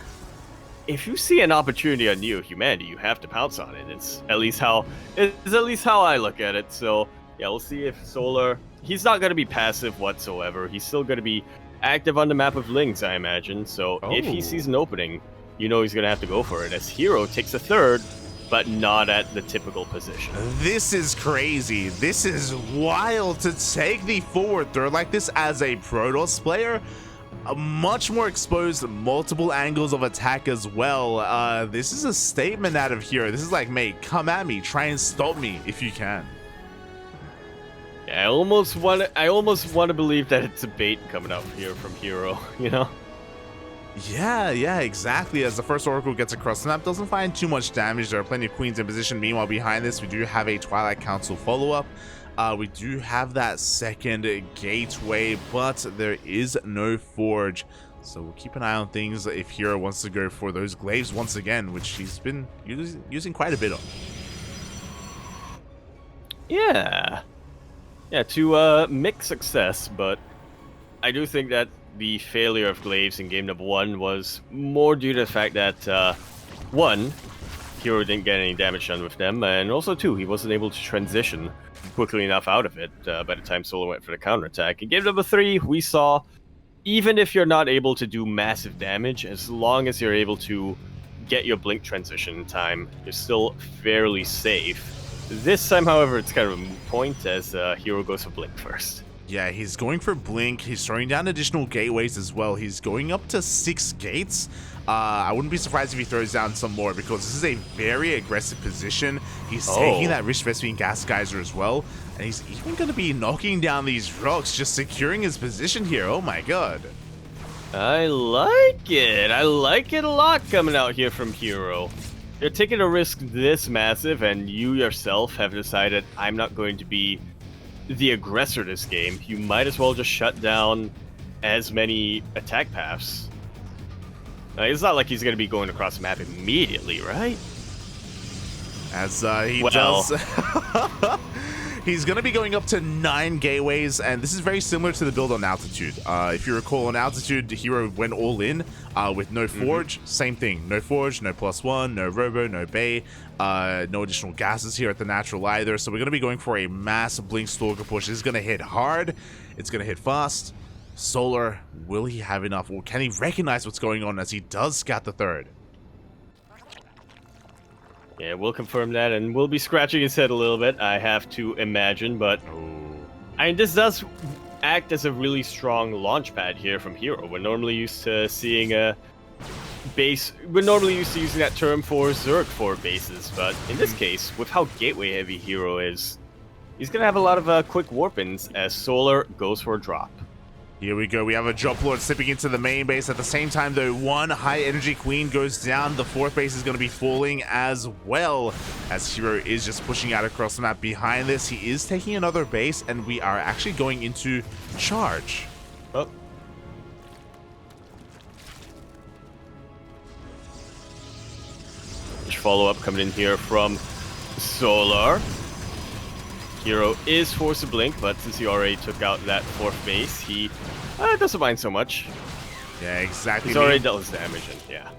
if you see an opportunity on Neo Humanity, you have to pounce on it. It's at least how I look at it. So yeah, we'll see if Solar, he's not going to be passive whatsoever. He's still going to be active on the map of Lings, I imagine. So if he sees an opening, you know he's going to have to go for it, as herO takes a 3rd, but not at the typical position. This is crazy. This is wild to take the forward 3rd like this as a Protoss player. Much more exposed, multiple angles of attack as well. This is a statement out of herO. This is like, mate, come at me, try and stop me if you can. I almost want to believe that it's a bait coming out here from herO, you know? Yeah, exactly. As the first Oracle gets across the map, doesn't find too much damage. There are plenty of queens in position. Meanwhile, behind this, we do have a Twilight Council follow-up. We do have that second gateway, but there is no forge. So we'll keep an eye on things if herO wants to go for those glaives once again, which he's been using quite a bit of. Yeah, to mixed success, but I do think that the failure of glaives in game number 1 was more due to the fact that, 1, herO didn't get any damage done with them, and also 2, he wasn't able to transition quickly enough out of it by the time Solo went for the counterattack. In game number 3, we saw, even if you're not able to do massive damage, as long as you're able to get your blink transition in time, you're still fairly safe. This time, however, it's kind of a moot point as herO goes for blink first. Yeah, he's going for blink. He's throwing down additional gateways as well. He's going up to 6 gates. I wouldn't be surprised if he throws down some more because this is a very aggressive position. He's taking that Rift Vespene Gas Geyser as well. And he's even going to be knocking down these rocks, just securing his position here. Oh my god. I like it. I like it a lot coming out here from herO. You're taking a risk this massive, and you yourself have decided, I'm not going to be the aggressor this game. You might as well just shut down as many attack paths. It's not like he's going to be going across the map immediately, right? As he does. He's going to be going up to 9 gateways, and this is very similar to the build on Altitude. If you recall, on Altitude, herO went all in with no Forge. Same thing. No Forge, no +1, no Robo, no Bay, no additional gases here at the Natural either. So we're going to be going for a mass Blink Stalker push. This is going to hit hard. It's going to hit fast. Solar, will he have enough, or can he recognize what's going on as he does scout the third? Yeah, we'll confirm that, and we'll be scratching his head a little bit, I have to imagine, but I mean, this does act as a really strong launch pad here from herO. We're normally used to seeing a base, we're normally used to using that term for Zerg for bases, but in this case, with how gateway heavy herO is, he's gonna have a lot of quick warp-ins as Solar goes for a drop. Here we go. We have a Drop Lord slipping into the main base. At the same time, though, one high energy queen goes down. The 4th base is going to be falling as well, as herO is just pushing out across the map. Behind this, he is taking another base, and we are actually going into charge. Oh. Follow-up coming in here from Solar. herO is forced to blink, but since he already took out that 4th base, he doesn't mind so much. Yeah, exactly. He's already dealt his damage, and yeah.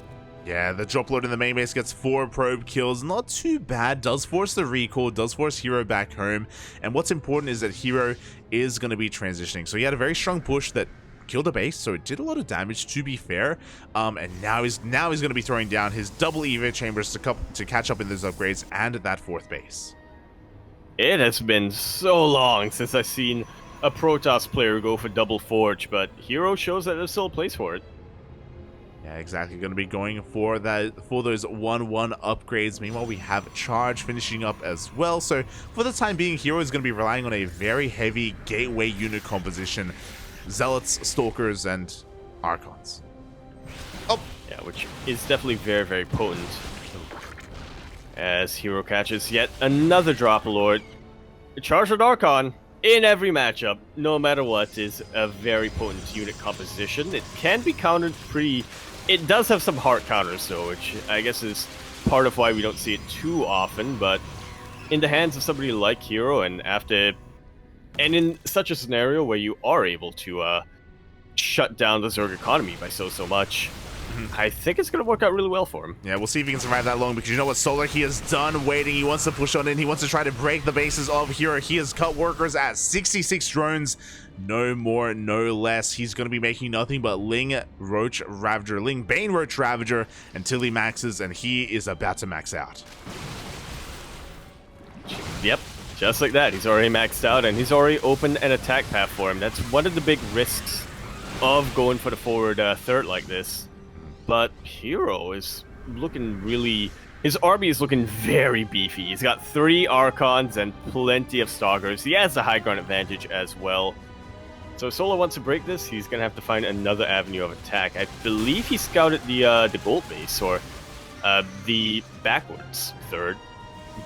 Yeah, the Drop Lord in the main base gets 4 probe kills. Not too bad. Does force the recall, does force herO back home. And what's important is that herO is going to be transitioning. So he had a very strong push that killed a base, so it did a lot of damage, to be fair. And now he's going to be throwing down his double EVA chambers to catch up in those upgrades and that 4th base. It has been so long since I've seen a Protoss player go for double Forge, but herO shows that there's still a place for it. Yeah, exactly. Going to be going for that, for those 1-1 upgrades. Meanwhile, we have Charge finishing up as well. So for the time being, herO is going to be relying on a very heavy gateway unit composition. Zealots, Stalkers, and Archons. Oh! Yeah, which is definitely very, very potent. As herO catches yet another Drop Lord. Charged with Archon in every matchup, no matter what, is a very potent unit composition. It can be countered pretty... It does have some hard counters, though, which I guess is part of why we don't see it too often, but in the hands of somebody like herO, and and in such a scenario where you are able to shut down the Zerg economy by so much, I think it's going to work out really well for him. Yeah, we'll see if he can survive that long, because you know what, Solar, he is done waiting. He wants to push on in. He wants to try to break the bases of herO. He has cut workers at 66 drones. No more, no less. He's going to be making nothing but Ling Roach Ravager, Ling Bane Roach Ravager until he maxes, and he is about to max out. Yep, just like that. He's already maxed out, and he's already opened an attack path for him. That's one of the big risks of going for the forward third like this. But herO is looking really... His army is looking very beefy. He's got 3 Archons and plenty of Stalkers. He has the high ground advantage as well. So if Solar wants to break this, he's gonna have to find another avenue of attack. I believe he scouted the gold base or the backwards third.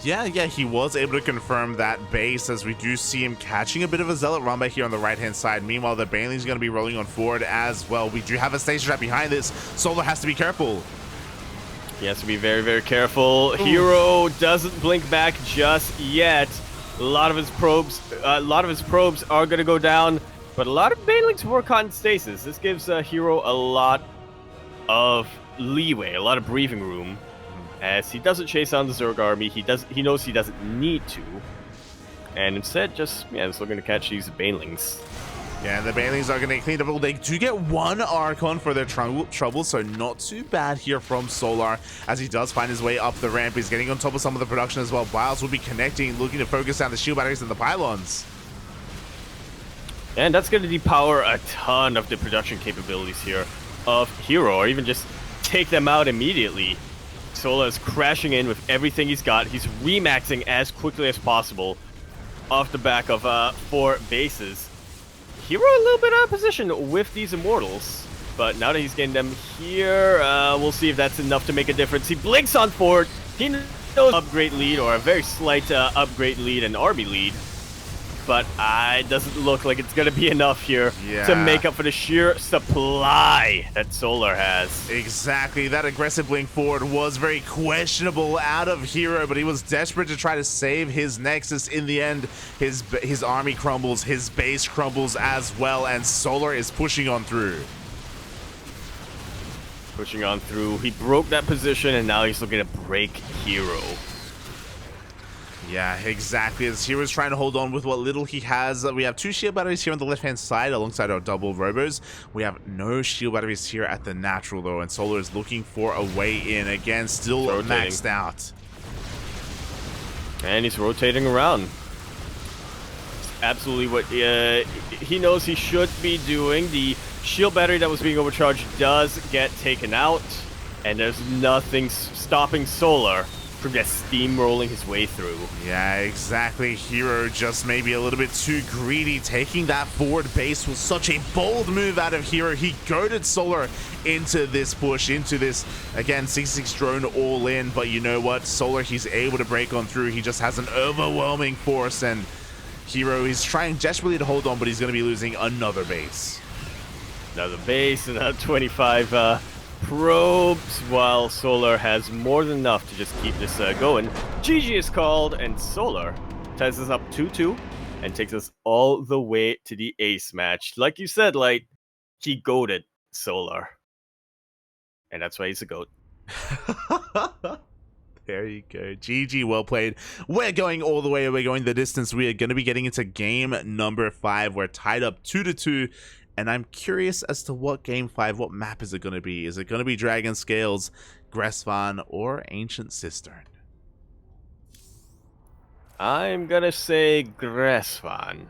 Yeah, he was able to confirm that base, as we do see him catching a bit of a Zealot run back here on the right-hand side. Meanwhile, the Baneling's going to be rolling on forward as well. We do have a station trap behind this. Solar has to be careful. He has to be very, very careful. Ooh. herO doesn't blink back just yet. A lot of his probes are going to go down, but a lot of Banelings work on stasis. This gives herO a lot of leeway, a lot of breathing room. As he doesn't chase down the Zerg army, he knows he doesn't need to, and instead just is looking to catch these Banelings. Yeah, and the Banelings are going to get cleaned up. Well, they do get one Archon for their trouble, so not too bad here from Solar as he does find his way up the ramp. He's getting on top of some of the production as well. Biles will be connecting, looking to focus down the shield batteries and the pylons. And that's going to depower a ton of the production capabilities here of herO, or even just take them out immediately. Solar is crashing in with everything he's got. He's remaxing as quickly as possible off the back of 4 bases. herO a little bit out of position with these Immortals, but now that he's getting them here, we'll see if that's enough to make a difference. He blinks on forward. He knows upgrade lead, or a very slight upgrade lead and army lead, but it doesn't look like it's going to be enough here to make up for the sheer supply that Solar has. Exactly. That aggressive blink forward was very questionable out of herO, but he was desperate to try to save his Nexus. In the end, his army crumbles, his base crumbles as well, and Solar is pushing on through. Pushing on through. He broke that position, and now he's looking to break herO. Yeah, exactly. As hero's trying to hold on with what little he has. We have 2 shield batteries here on the left-hand side alongside our double robos. We have no shield batteries here at the natural, though, and Solar is looking for a way in. Again, still maxed out. And he's rotating around. It's absolutely what he knows he should be doing. The shield battery that was being overcharged does get taken out, and there's nothing stopping Solar from just steamrolling his way through. Yeah, exactly. herO just maybe a little bit too greedy. Taking that forward base was such a bold move out of herO. He goaded Solar into this push, into this, again, 66 drone all in. But you know what? Solar, he's able to break on through. He just has an overwhelming force, and herO is trying desperately to hold on, but he's going to be losing another base. Another base, another 25 probes, while Solar has more than enough to just keep this going. GG is called, and Solar ties us up 2-2 and takes us all the way to the ace match. Like you said, Light, he goated Solar, and that's why he's a goat. There you go. GG, well played. We're going all the way. We're going the distance. We are going to be getting into game number 5. We're tied up 2-2. And I'm curious as to what game 5, what map is it going to be? Is it going to be Dragon Scales, Gresvan, or Ancient Cistern? I'm going to say Gresvan.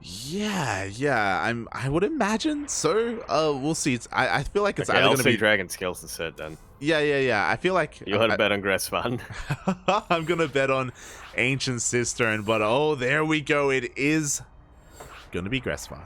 Yeah. I would imagine so. We'll see. I feel like it's either going to be Dragon Scales instead then. Yeah. I feel like you'll have to bet on Gresvan. I'm going to bet on Ancient Cistern, but oh, there we go. It is gonna be Gresvan.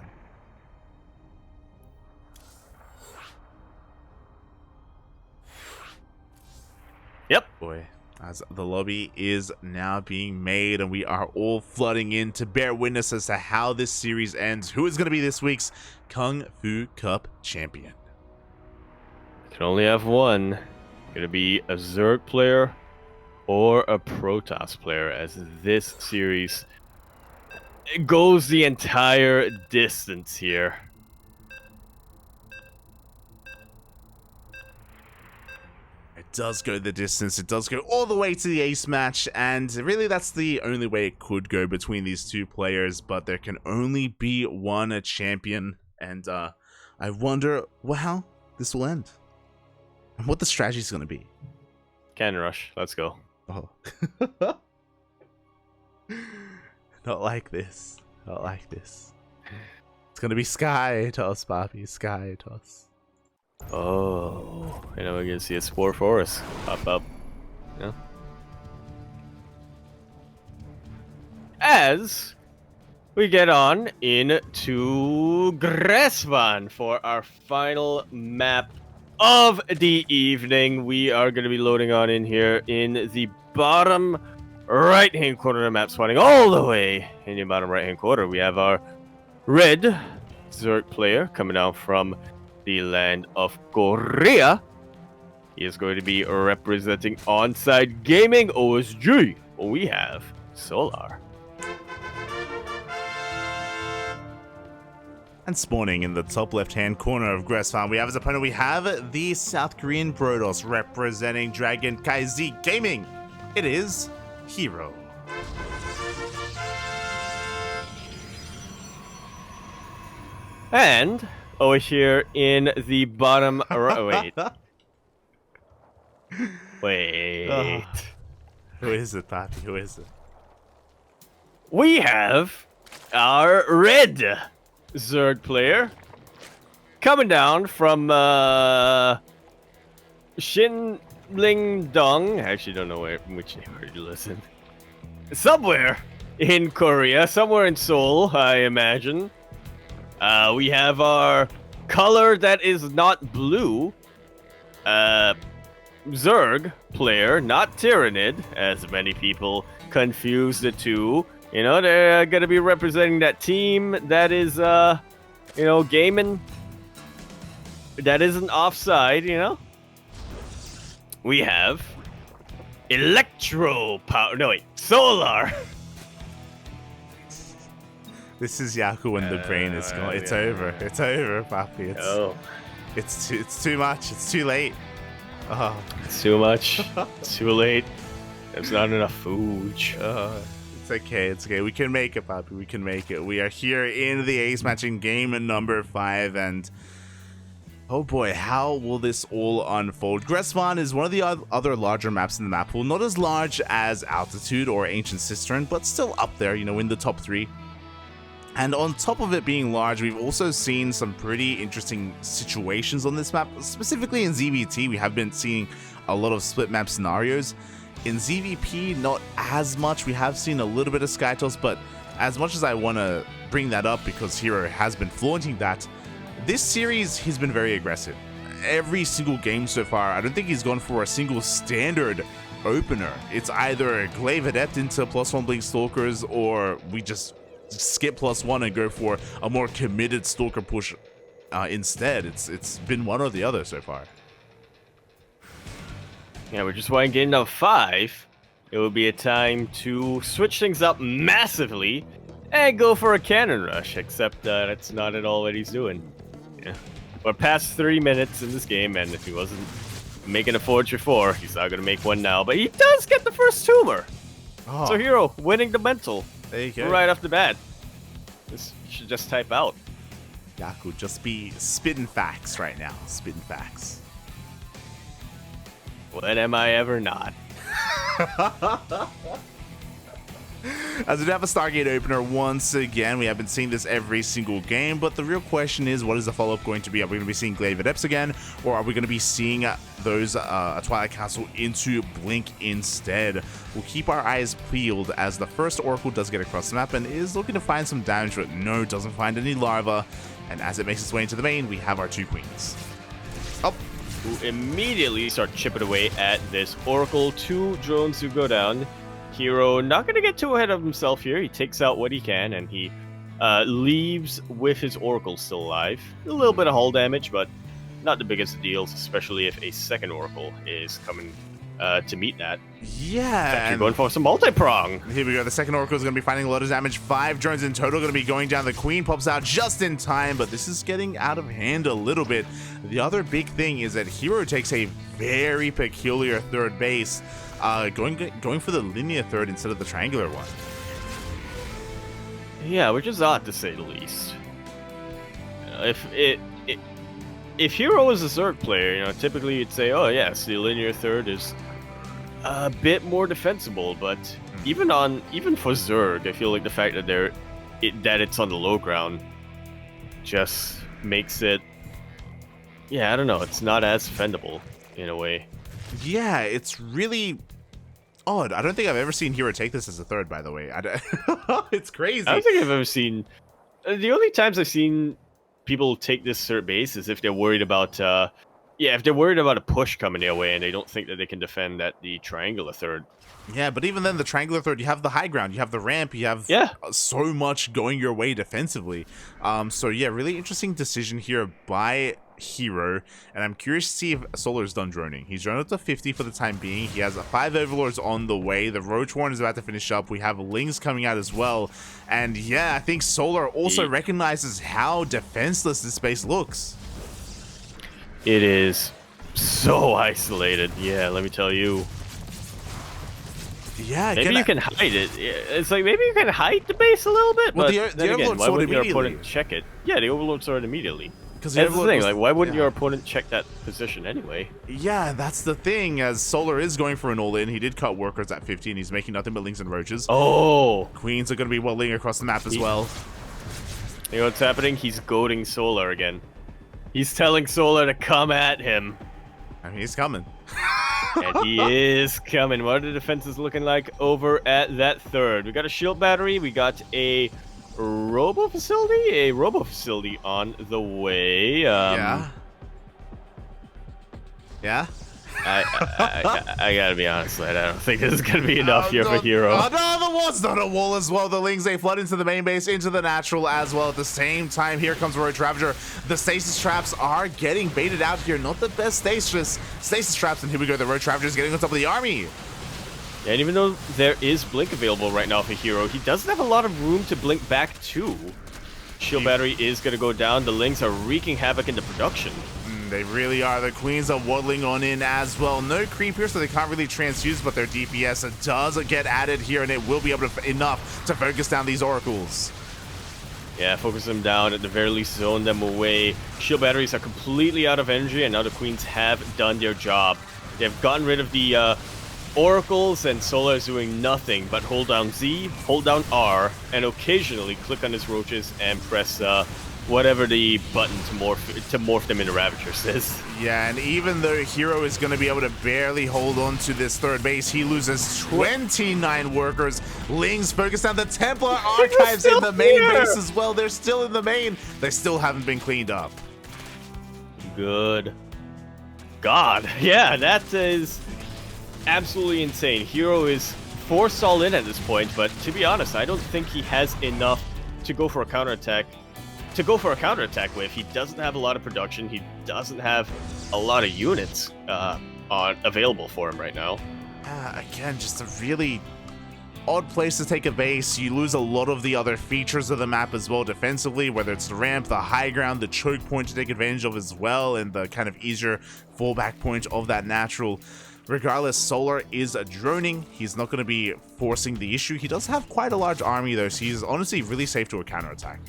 Yep. Boy, as the lobby is now being made and we are all flooding in to bear witness as to how this series ends. Who is going to be this week's Kung Fu Cup champion? Can only have one. Gonna be a Zerg player or a Protoss player, as this series goes the entire distance here. It does go the distance. It does go all the way to the ace match, and really that's the only way it could go between these two players, but there can only be one champion, and I wonder how this will end and what the strategy is going to be. Cannon Rush, let's go. Oh. Not like this. Not like this. It's gonna be Sky Toss, Bobby. Sky Toss. Oh, you know, we're gonna see a Spore Forest pop up. Yeah. As we get on into Gresvan for our final map of the evening. We are going to be loading on in here in the bottom right-hand corner of the map, spawning all the way in the bottom right-hand corner. We have our red Zerg player coming down from the land of Korea. He is going to be representing Onside Gaming OSG. We have Solar. And spawning in the top left-hand corner of Gresvan, we have as opponent, we have the South Korean Brodos representing Dragon KZ Gaming. It is herO. And over here in the bottom wait. Wait. Who is it, Papi? Who is it? We have our red Zerg player coming down from Shinling-dong. I actually don't know which neighborhood you listen. Somewhere in Korea, somewhere in Seoul, I imagine. We have our color that is not blue. Zerg player, not Tyrannid, as many people confuse the two. You know, they're going to be representing that team that is, you know, gaming. That isn't offside, you know? We have Electro Power. No, wait. Solar. This is Yaku when the brain is gone. It's over. It's over, Papi. It's too much. It's too late. Oh. It's too much. It's too late. There's not enough food. It's okay. It's okay. We can make it, Papi. We can make it. We are here in the ace matching game number 5, and oh boy, how will this all unfold? Gresvan is one of the other larger maps in the map pool. Not as large as Altitude or Ancient Cistern, but still up there, you know, in the top 3. And on top of it being large, we've also seen some pretty interesting situations on this map. Specifically in ZVT, we have been seeing a lot of split map scenarios. In ZVP, not as much. We have seen a little bit of SkyToss, but as much as I want to bring that up because herO has been flaunting that, this series he's been very aggressive. Every single game so far, I don't think he's gone for a single standard opener. It's either a Glaive Adept into +1 Blink Stalkers, or we just skip +1 and go for a more committed Stalker push instead. It's been one or the other so far. Yeah, we're just waiting game number 5. It will be a time to switch things up massively and go for a cannon rush, except that's not at all what he's doing. Yeah. We're past 3 minutes in this game, and if he wasn't making a forge before, he's not going to make one now. But he does get the first tumor. Oh. So herO winning the mental. There you go. Right off the bat. This should just type out. Yaku, just be spitting facts right now. Spitting facts. When am I ever not? As we have a Stargate opener once again, we have been seeing this every single game, but the real question is, what is the follow-up going to be? Are we going to be seeing Glaive Adepts again, or are we going to be seeing those Twilight Castle into Blink instead? We'll keep our eyes peeled as the first Oracle does get across the map and is looking to find some damage, but no, doesn't find any larva, and as it makes its way into the main, we have our 2 queens. Oh. Who immediately start chipping away at this Oracle. 2 drones who go down. herO not going to get too ahead of himself here. He takes out what he can, and he leaves with his Oracle still alive. A little bit of hull damage, but not the biggest of deals, especially if a second Oracle is coming to meet that. Yeah. You're going for some multi-prong. Here we go. The second Oracle is going to be finding a lot of damage. 5 drones in total going to be going down. The Queen pops out just in time, but this is getting out of hand a little bit. The other big thing is that herO takes a very peculiar third base, going for the linear third instead of the triangular one. Yeah, which is odd to say the least. If herO was a Zerg player, you know, typically you'd say, oh yes, the linear third is a bit more defensible, but even for Zerg, I feel like the fact that it's on the low ground just makes it, yeah, I don't know, it's not as defendable in a way. Yeah, it's really odd. I don't think I've ever seen herO take this as a third, by the way. It's crazy. I don't think I've ever seen... the only times I've seen people take this third base is if they're worried about... if they're worried about a push coming their way and they don't think that they can defend at the triangular third. Yeah, but even then, the triangular third, you have the high ground, you have the ramp, you have so much going your way defensively. So yeah, really interesting decision here by herO, and I'm curious to see if Solar's done droning. He's droned up to 50 for the time being. He has 5 Overlords on the way. The Roach Warren is about to finish up. We have Lings coming out as well. And yeah, I think Solar also recognizes how defenseless this base looks. It is so isolated. Yeah, let me tell you. Yeah, maybe you can hide it. It's like maybe you can hide the base a little bit. Well, but the Overlord why wouldn't your immediately. opponent check it? Yeah, the Overlord sword immediately. Because that's the thing. Like, why wouldn't your opponent check that position anyway? Yeah, that's the thing. As Solar is going for an all-in, he did cut workers at 15. He's making nothing but Lings and Roaches. Oh, Queens are going to be walling across the map as well. You know what's happening? He's goading Solar again. He's telling Solar to come at him. I mean, he's coming. And he is coming. What are the defenses looking like over at that third? We got a shield battery. We got a robo facility on the way. Yeah. I gotta be honest, lad. I don't think this is gonna be enough here for herO. Oh no, there was not a wall as well. The Lings, they flood into the main base, into the natural as well. At the same time, here comes Roach Ravager. The stasis traps are getting baited out here. Not the best stasis traps, and here we go. The Roach Ravager is getting on top of the army. Yeah, and even though there is blink available right now for herO, he doesn't have a lot of room to blink back to. Shield battery is gonna go down. The Lings are wreaking havoc into production. They really are. The Queens are waddling on in as well. No creep here, so they can't really transfuse, but their DPS does get added here, and it will be able to enough to focus down these Oracles. Yeah, focus them down, at the very least zone them away. Shield batteries are completely out of energy, and now the Queens have done their job. They've gotten rid of the Oracles, and Solar is doing nothing but hold down Z, hold down R, and occasionally click on his Roaches and press whatever the button to morph them into Ravagers says. Yeah, and even though herO is going to be able to barely hold on to this third base, he loses 29 workers. Lings focus down the Templar archives in the main base as well. They're still in the main. They still haven't been cleaned up. Good God. Yeah, that is absolutely insane. herO is forced all in at this point, but to be honest, I don't think he has enough to go for a counterattack. With. He doesn't have a lot of production. He doesn't have a lot of units available for him right now. Again, just a really odd place to take a base. You lose a lot of the other features of the map as well defensively, whether it's the ramp, the high ground, the choke point to take advantage of as well, and the kind of easier fallback point of that natural. Regardless, Solar is droning. He's not going to be forcing the issue. He does have quite a large army, though, so he's honestly really safe to a counterattack.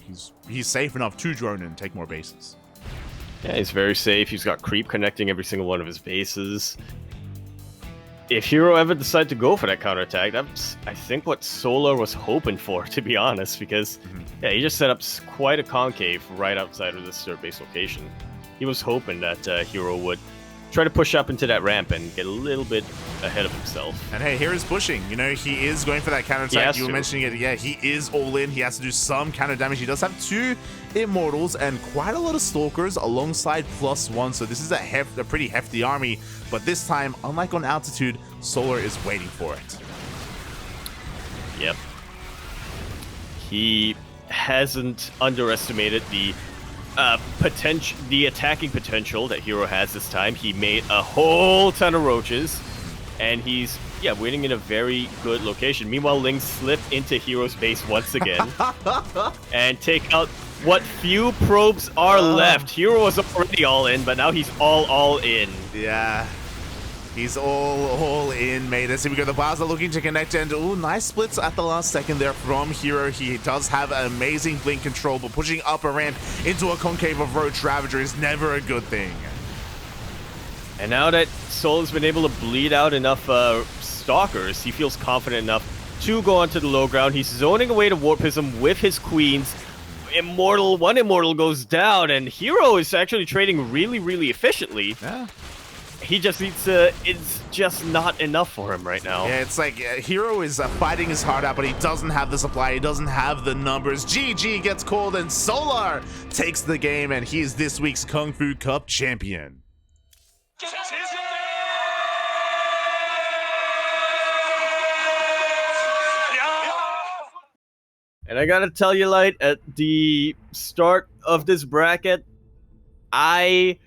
He's safe enough to drone and take more bases. Yeah, he's very safe. He's got creep connecting every single one of his bases. If herO ever decided to go for that counterattack, that's, I think, what Solar was hoping for, to be honest, because yeah, he just set up quite a concave right outside of this third base location. He was hoping that herO would try to push up into that ramp and get a little bit ahead of himself. And hey, here is pushing. You know, he is going for that counterattack. You were mentioning it. Yeah, he is all in. He has to do some counter damage. He does have 2 Immortals and quite a lot of Stalkers alongside +1. So this is a pretty hefty army. But this time, unlike on altitude, Solar is waiting for it. Yep. He hasn't underestimated the attacking potential that herO has this time. He made a whole ton of Roaches, and he's waiting in a very good location. Meanwhile, Lings slip into herO's base once again and take out what few probes are left. herO was already all in, but now he's all in. Yeah. He's all in, mate. As we go, the bars are looking to connect, and nice splits at the last second there from herO. He does have an amazing blink control, but pushing up a ramp into a concave of Roach Ravager is never a good thing. And now that Solar's been able to bleed out enough Stalkers, he feels confident enough to go onto the low ground. He's zoning away to Warpism with his Queens. One Immortal goes down, and herO is actually trading really, really efficiently. Yeah. he just needs to. It's just not enough for him right now. Yeah, it's like herO is fighting his heart out, but he doesn't have the supply. He doesn't have the numbers. GG gets called, and Solar takes the game, and he is this week's KungFu Cup champion. And I gotta tell you, Light, at the start of this bracket, I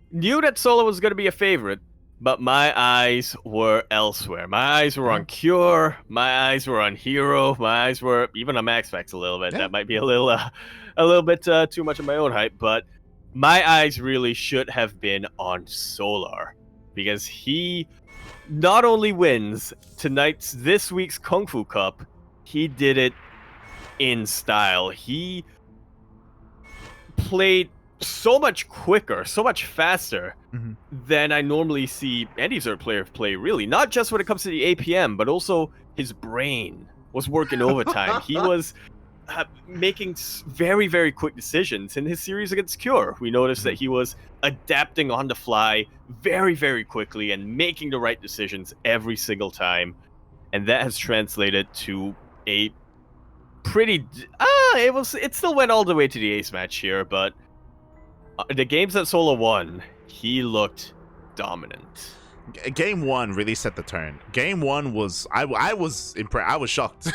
knew that Solo was gonna be a favorite, but my eyes were elsewhere. My eyes were on Cure, my eyes were on herO, my eyes were even on MaxFax a little bit. Yeah. That might be a little bit too much of my own hype, but my eyes really should have been on Solar, because he not only wins this week's KungFu Cup, he did it in style. He played so much quicker, so much faster than I normally see any Zerg player play, really. Not just when it comes to the APM, but also his brain was working overtime. He was making very, very quick decisions in his series against Cure. We noticed that he was adapting on the fly very, very quickly and making the right decisions every single time. And that has translated to a pretty it still went all the way to the ace match here, but the games that Solo won, he looked dominant. Game 1 really set the tone. Game 1 was I was impressed. I was shocked.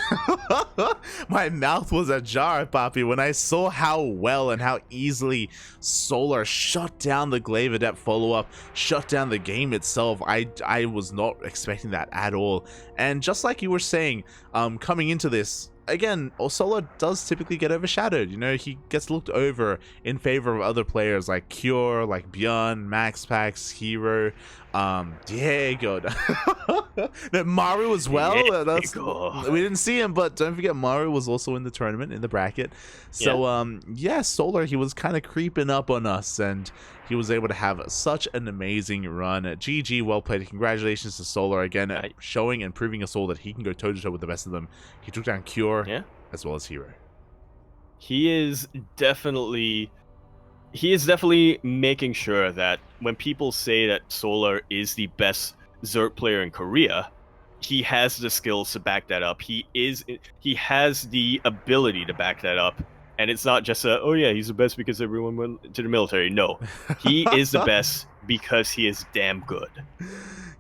My mouth was ajar, Papi, when I saw how well and how easily Solar shut down the Glaive Adept follow-up, shut down the game itself. I was not expecting that at all. And just like you were saying, coming into this, again, Solar does typically get overshadowed. You know, he gets looked over in favor of other players like Cure, like Bjorn, MaxPax, herO, Diego. Maru as well. We didn't see him, but don't forget Maru was also in the tournament, in the bracket. So, yeah, Solar, he was kind of creeping up on us, and he was able to have such an amazing run. GG, well played. Congratulations to Solar again, showing and proving us all that he can go toe-to-toe with the best of them. He took down Cure as well as herO. He is definitely making sure that when people say that Solar is the best Zerg player in Korea, he has the skills to back that up. He has the ability to back that up. And it's not just oh yeah, he's the best because everyone went to the military. No, he is the best because he is damn good.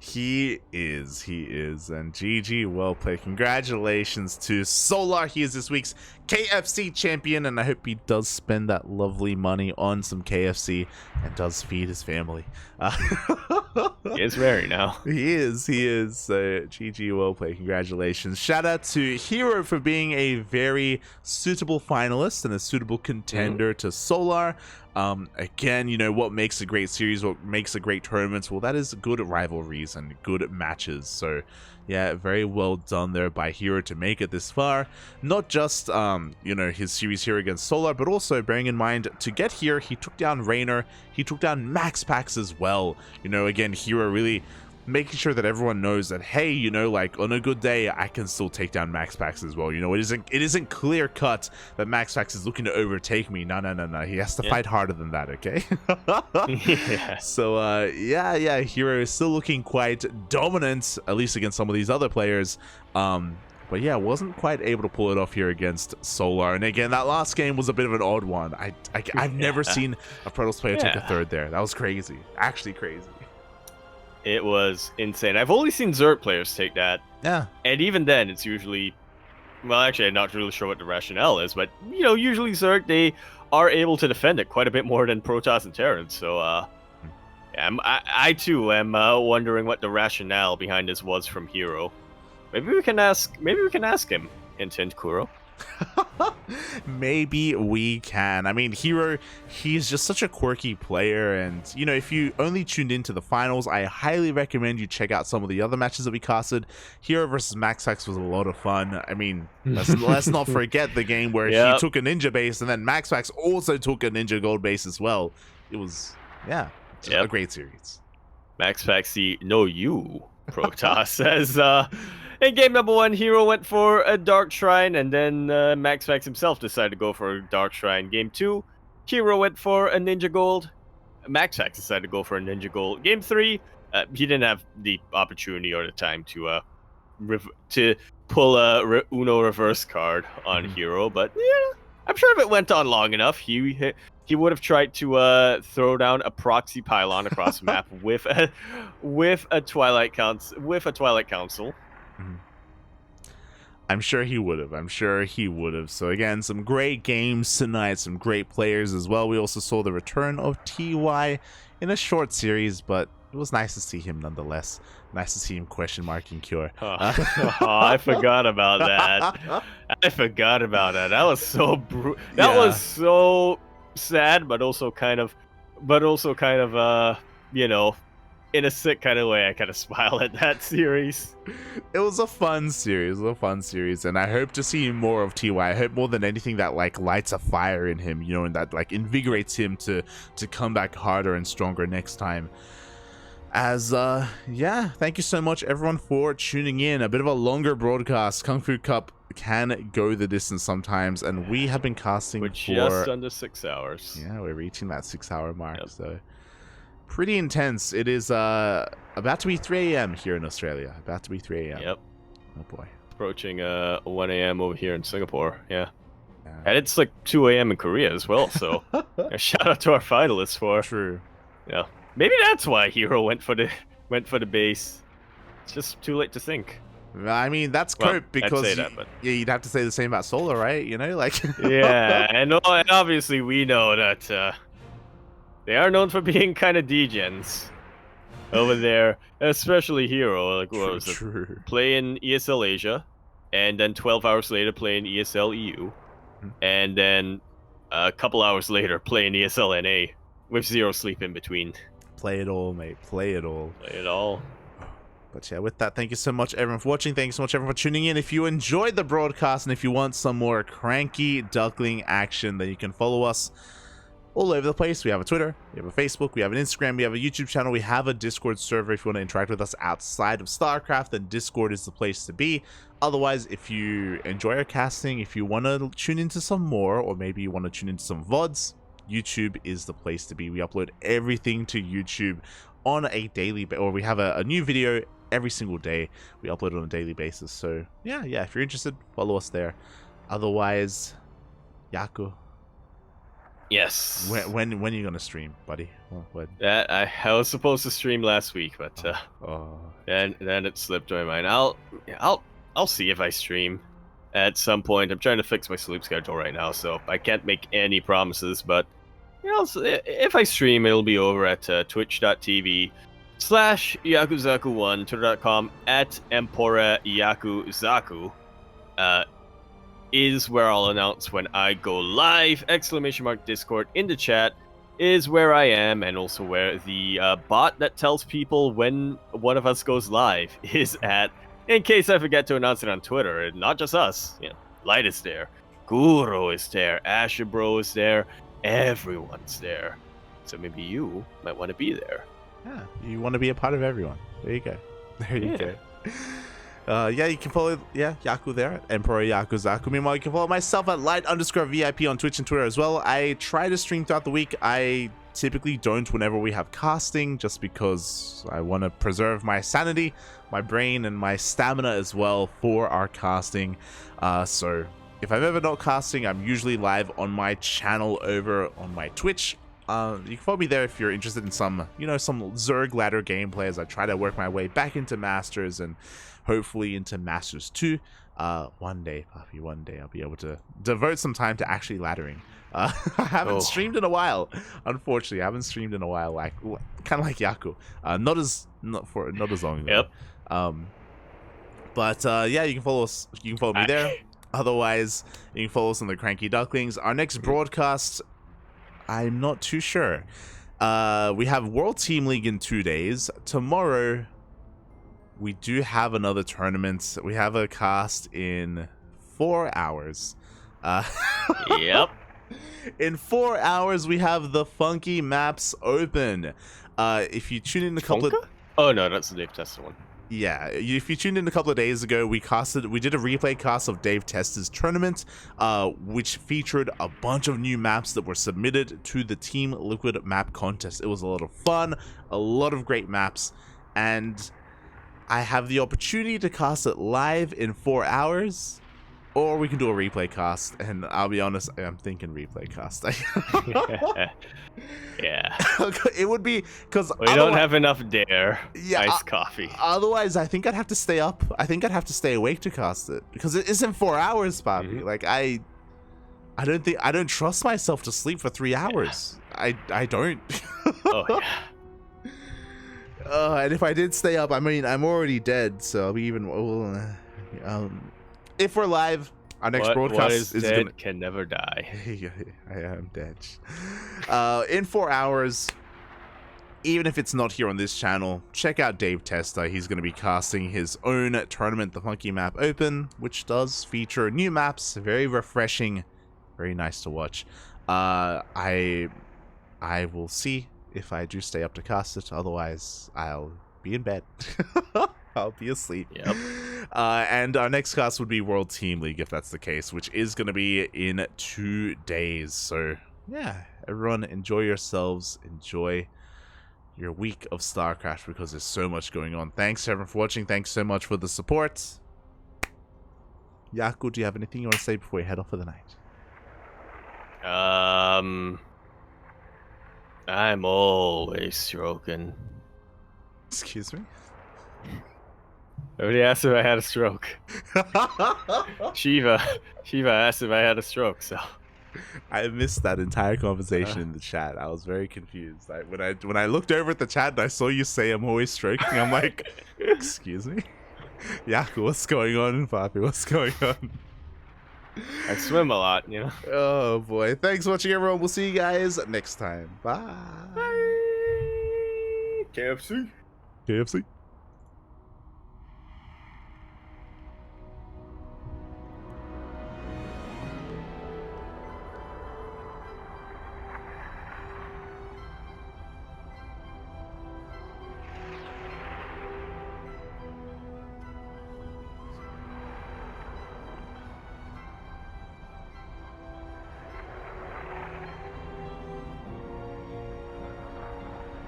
He is, and GG, well played. Congratulations to Solar. He is this week's KFC champion, and I hope he does spend that lovely money on some KFC and does feed his family. He is married now. He is. So GG, well played. Congratulations. Shout out to herO for being a very suitable finalist and a suitable contender to Solar. Again, you know, what makes a great series, what makes a great tournament, well, that is good rivalries and good matches. So yeah, very well done there by herO to make it this far. Not just you know, his series here against Solar, but also bearing in mind, to get here, he took down Raynor, he took down MaxPax as well. You know, again, herO really making sure that everyone knows that, hey, you know, like, on a good day, I can still take down MaxPax as well. You know, it isn't clear cut that MaxPax is looking to overtake me. No. He has to fight harder than that, okay? So, yeah, herO is still looking quite dominant, at least against some of these other players. But yeah, wasn't quite able to pull it off here against Solar. And again, that last game was a bit of an odd one. I've never seen a Protoss player take a third there. That was crazy. Actually crazy. It was insane. I've only seen Zerg players take that. Yeah. And even then, it's usually... Well, actually, I'm not really sure what the rationale is, but, you know, usually Zerg, they are able to defend it quite a bit more than Protoss and Terrans. So, yeah, I too am wondering what the rationale behind this was from herO. Maybe we can ask him, hint, Kuro. Maybe we can. I mean, herO, he's just such a quirky player, and you know, if you only tuned into the finals, I highly recommend you check out some of the other matches that we casted. herO versus MaxPax was a lot of fun. I mean, let's not forget the game where he took a ninja base, and then MaxPax also took a ninja gold base as well. It was, a great series. MaxPax, you Protoss says, in game number 1, herO went for a Dark Shrine, and then MaxPax himself decided to go for a Dark Shrine. Game 2, herO went for a Ninja Gold. MaxX decided to go for a Ninja Goal. Game 3, he didn't have the opportunity or the time to pull a Uno reverse card on herO, but yeah, I'm sure if it went on long enough, he would have tried to throw down a proxy pylon across the map with a Twilight Council. I'm sure he would have. So again, some great games tonight, some great players as well. We also saw the return of TY in a short series, but it was nice to see him nonetheless. Nice to see him question marking Cure. I forgot about that. That was so that was so sad, but also kind of in a sick kind of way, I kind of smile at that series. It was a fun series, and I hope to see more of TY. I hope more than anything that like lights a fire in him, and that like invigorates him to come back harder and stronger next time. As thank you so much everyone for tuning in. A bit of a longer broadcast. KungFu Cup can go the distance sometimes, and we have been casting for just under 6 hours. Yeah, we're reaching that 6-hour mark. Yep. So pretty intense. It is about to be 3 a.m. here in Australia. About to be 3 a.m. Yep. Oh boy. Approaching 1 a.m. over here in Singapore. Yeah. And it's like 2 a.m. in Korea as well. So shout out to our finalists for. True. Yeah. Maybe that's why herO went for the base. It's just too late to think. I mean, that's cope because you'd have to say the same about Solar, right? Yeah, and obviously we know that they are known for being kind of degens over there, especially herO. Like, what was it? Playing ESL Asia, and then 12 hours later playing ESL EU, and then a couple hours later playing ESL NA with 0 sleep in between. Play it all, mate. Play it all. Play it all. But yeah, with that, thank you so much everyone for watching. Thank you so much everyone for tuning in. If you enjoyed the broadcast and if you want some more CranKy Duckling action, then you can follow us all over the place. We have a Twitter, we have a Facebook, we have an Instagram, we have a YouTube channel, we have a Discord server. If you want to interact with us outside of StarCraft, then Discord is the place to be. Otherwise, if you enjoy our casting, if you want to tune into some more, or maybe you want to tune into some VODs, YouTube is the place to be. We upload everything to YouTube on a daily or we have a new video every single day. We upload on a daily basis. So yeah, if you're interested, follow us there. Otherwise, Yaku. Yes. When are you gonna stream, buddy? When? I was supposed to stream last week, but then it slipped my mind. I'll see if I stream at some point. I'm trying to fix my sleep schedule right now, so I can't make any promises. But if I stream, it'll be over at twitch.tv/Yakuzaku1, twitter.com @EmporaYakuzaku. Is where I'll announce when I go live. !Discord in the chat is where I am, and also where the bot that tells people when one of us goes live is at, in case I forget to announce it on Twitter. And not just us. Light is there, Guro is there, Asherbro is there, everyone's there. So maybe you might want to be there. Yeah, you want to be a part of everyone. There you go. There you go. You can follow Yaku there at Emperor Yakuzaku. Meanwhile, you can follow myself at light_VIP on Twitch and Twitter as well. I try to stream throughout the week. I typically don't whenever we have casting, just because I want to preserve my sanity, my brain, and my stamina as well for our casting. So if I'm ever not casting, I'm usually live on my channel over on my Twitch. You can follow me there if you're interested in some Zerg ladder gameplay as I try to work my way back into Masters and hopefully into Masters 2. One day, Puffy, one day I'll be able to devote some time to actually laddering. I haven't streamed in a while. Unfortunately, I haven't streamed in a while, kind of like Yaku. Not as long ago. Yep. But you can follow us. You can follow me there. Otherwise, you can follow us on the CranKy Ducklings. Our next broadcast, I'm not too sure. We have World Team League in 2 days. Tomorrow, we do have another tournament. We have a cast in 4 hours. Yep. In 4 hours, we have the Funky Maps open. If you tune in a couple of... Oh, no, that's the Dave Testa one. Yeah, if you tuned in a couple of days ago, we did a replay cast of Dave Tester's tournament, which featured a bunch of new maps that were submitted to the Team Liquid map contest. It was a lot of fun, a lot of great maps, and I have the opportunity to cast it live in 4 hours, or we can do a replay cast, and I'll be honest, I'm thinking replay cast. Yeah. It would be, because We don't have enough dare. Yeah, Iced coffee. Otherwise, I think I'd have to stay up. I think I'd have to stay awake to cast it, because it isn't 4 hours, Papi. Like, I don't trust myself to sleep for 3 hours. Yeah. I don't. Oh yeah. And if I did stay up, I mean, I'm already dead, so I'll be even. If we're live, our next broadcast is dead can never die. I am dead. In 4 hours, even if it's not here on this channel, check out Dave Tester. He's going to be casting his own tournament, the Funky Map Open, which does feature new maps, very refreshing, very nice to watch. I will see if I do stay up to cast it. Otherwise, I'll be in bed. I'll be asleep. Yep. And our next cast would be World Team League, if that's the case, which is going to be in 2 days. So, yeah, everyone enjoy yourselves. Enjoy your week of StarCraft, because there's so much going on. Thanks, everyone, for watching. Thanks so much for the support. Yaku, do you have anything you want to say before we head off for the night? I'm always stroking. Excuse me? Nobody asked if I had a stroke. Shiva asked if I had a stroke, so I missed that entire conversation in the chat. I was very confused. When I looked over at the chat and I saw you say I'm always stroking, I'm like, excuse me? Yaku, what's going on, Papi? What's going on? I swim a lot, you know. Oh boy. Thanks for watching, everyone. We'll see you guys next time. Bye. KFC. KFC.